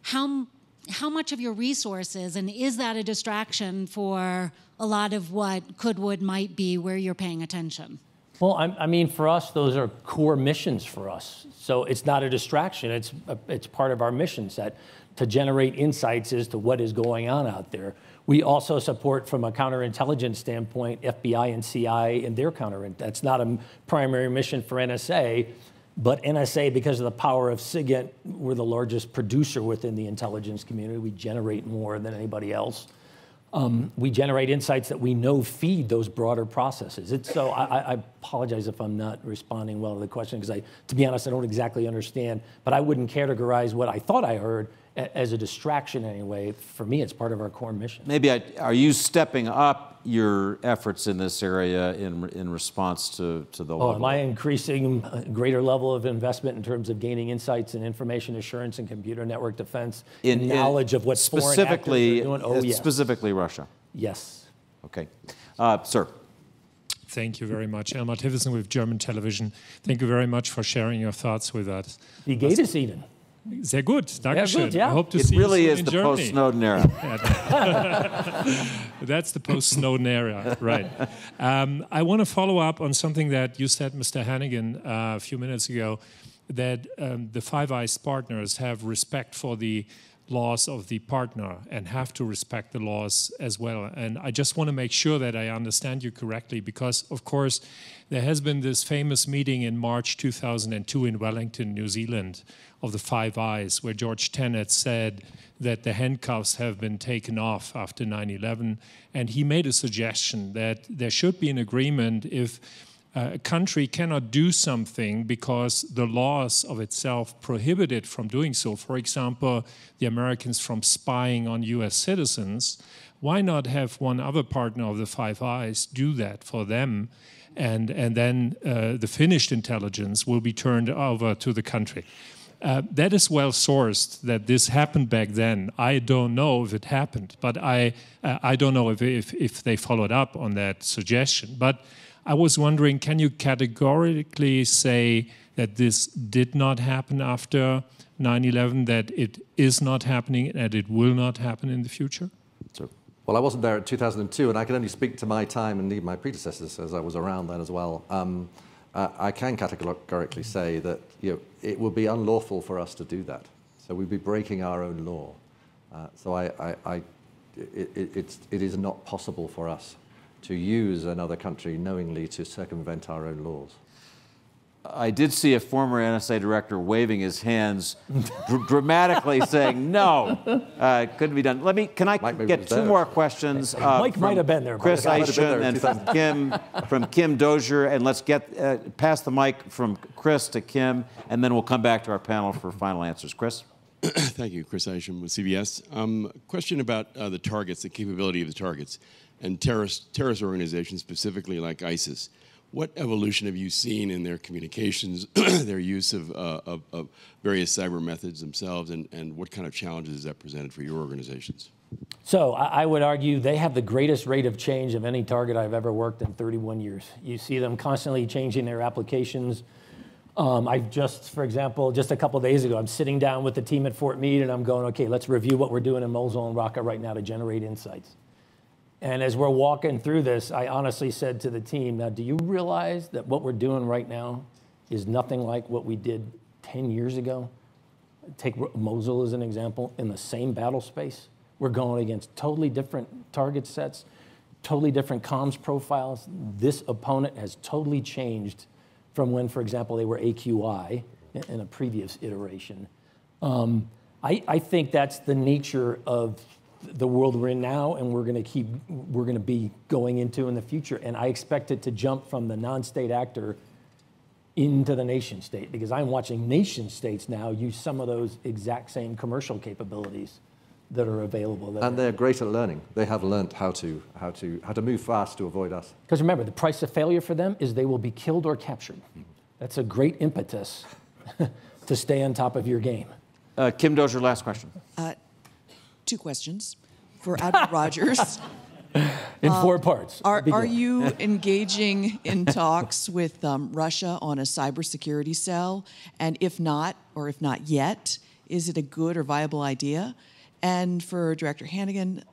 how how much of your resources, and is that a distraction for a lot of what could, would, might be where you're paying attention? Well, I mean, for us, those are core missions for us. So it's not a distraction. It's part of our mission set to generate insights as to what is going on out there. We also support, from a counterintelligence standpoint, FBI and CIA and their that's not a primary mission for NSA, but NSA, because of the power of SIGINT, we're the largest producer within the intelligence community. We generate more than anybody else. We generate insights that we know feed those broader processes. So I apologize if I'm not responding well to the question, because to be honest, I don't exactly understand, but I wouldn't categorize what I thought I heard as a distraction anyway. For me, it's part of our core mission. Maybe, are you stepping up your efforts in this area in response to the level? Am I increasing a greater level of investment in terms of gaining insights and information assurance and computer network defense, in knowledge of what foreign actors are doing? Oh, yes. Specifically Russia? Yes. Okay. Sir. Thank you very much. Elmar Tivison with German Television. Thank you very much for sharing your thoughts with us. Wie geht es Ihnen? Sehr gut, Dankeschön. Yeah. I hope to see you really soon is in the Germany. post-Snowden era. That's the post-Snowden era, right. I want to follow up on something that you said, Mr. Hannigan, a few minutes ago, that the Five Eyes partners have respect for the laws of the partner and have to respect the laws as well. And I just want to make sure that I understand you correctly, because, of course, there has been this famous meeting in March 2002 in Wellington, New Zealand, of the Five Eyes, where George Tenet said that the handcuffs have been taken off after 9/11. And he made a suggestion that there should be an agreement if a country cannot do something because the laws of itself prohibit it from doing so. For example, the Americans from spying on US citizens. Why not have one other partner of the Five Eyes do that for them? And then the finished intelligence will be turned over to the country. That is well sourced that this happened back then. I don't know if it happened, but I don't know if they followed up on that suggestion. But I was wondering, can you categorically say that this did not happen after 9/11, that it is not happening, and that it will not happen in the future? Well, I wasn't there in 2002, and I can only speak to my time and indeed my predecessors, as I was around then as well. I can categorically say that it would be unlawful for us to do that. So we'd be breaking our own law. So it is not possible for us to use another country knowingly to circumvent our own laws. I did see a former NSA director waving his hands dramatically saying, no, couldn't be done. Can I get two more questions? Mike might have been there. Chris Ashen and from Kim Dozier. And let's get pass the mic from Chris to Kim, and then we'll come back to our panel for final answers. Chris? Thank you. Chris Ashen with CBS. Question about the targets, the capability of the targets, and terrorist organizations, specifically like ISIS. What evolution have you seen in their communications, their use of various cyber methods themselves, and what kind of challenges has that presented for your organizations? So I would argue they have the greatest rate of change of any target I've ever worked in 31 years. You see them constantly changing their applications. For example, just a couple of days ago, I'm sitting down with the team at Fort Meade, and I'm going, okay, let's review what we're doing in Mosul and Raqqa right now to generate insights. And as we're walking through this, I honestly said to the team, now, do you realize that what we're doing right now is nothing like what we did 10 years ago? Take Mosul as an example. In the same battle space, we're going against totally different target sets, totally different comms profiles. This opponent has totally changed from when, for example, they were AQI in a previous iteration. I think that's the nature of the world we're in now, and we're going to be going into in the future. And I expect it to jump from the non-state actor into the nation state, because I'm watching nation states now use some of those exact same commercial capabilities that are available. And they're great at learning. They have learned how to move fast to avoid us. Because remember, the price of failure for them is they will be killed or captured. That's a great impetus to stay on top of your game. Kim Dozier, last question. Two questions for Admiral Rogers. In 4 parts. Are you engaging in talks with Russia on a cybersecurity cell? And if not, or if not yet, is it a good or viable idea? And for Director Hannigan,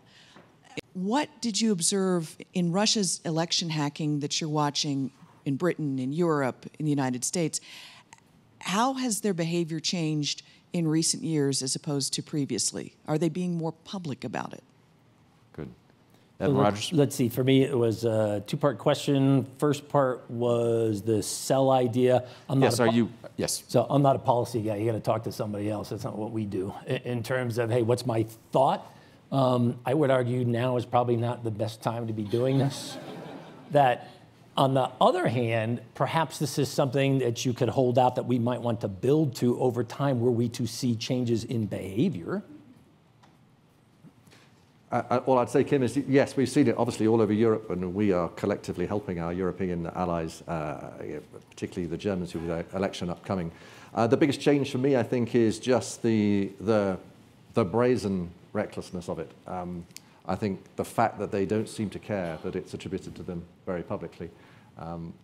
what did you observe in Russia's election hacking that you're watching in Britain, in Europe, in the United States? How has their behavior changed in recent years as opposed to previously? Are they being more public about it? Good. So Admiral Rogers? let's see. For me, it was a two-part question. First part was the cell idea. Yes, yes. So I'm not a policy guy. You got to talk to somebody else. That's not what we do. In terms of, hey, what's my thought? I would argue now is probably not the best time to be doing this. That on the other hand, perhaps this is something that you could hold out that we might want to build to over time were we to see changes in behavior. All I'd say, Kim, is yes, we've seen it obviously all over Europe, and we are collectively helping our European allies, particularly the Germans who have their election upcoming. The biggest change for me, I think, is just the brazen recklessness of it. I think the fact that they don't seem to care that it's attributed to them very publicly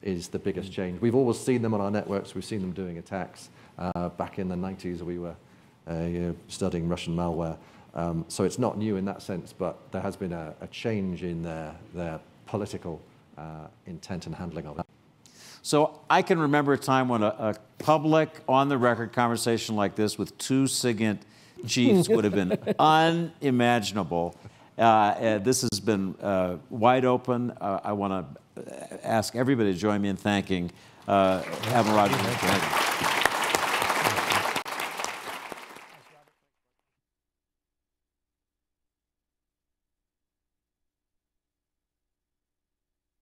is the biggest change. We've always seen them on our networks. We've seen them doing attacks. Back in the 90s, we were studying Russian malware. So it's not new in that sense, but there has been a change in their political intent and handling of it. So I can remember a time when a public, on-the-record conversation like this with two SIGINT chiefs would have been unimaginable. This has been wide open. I want to ask everybody to join me in thanking Admiral Rogers.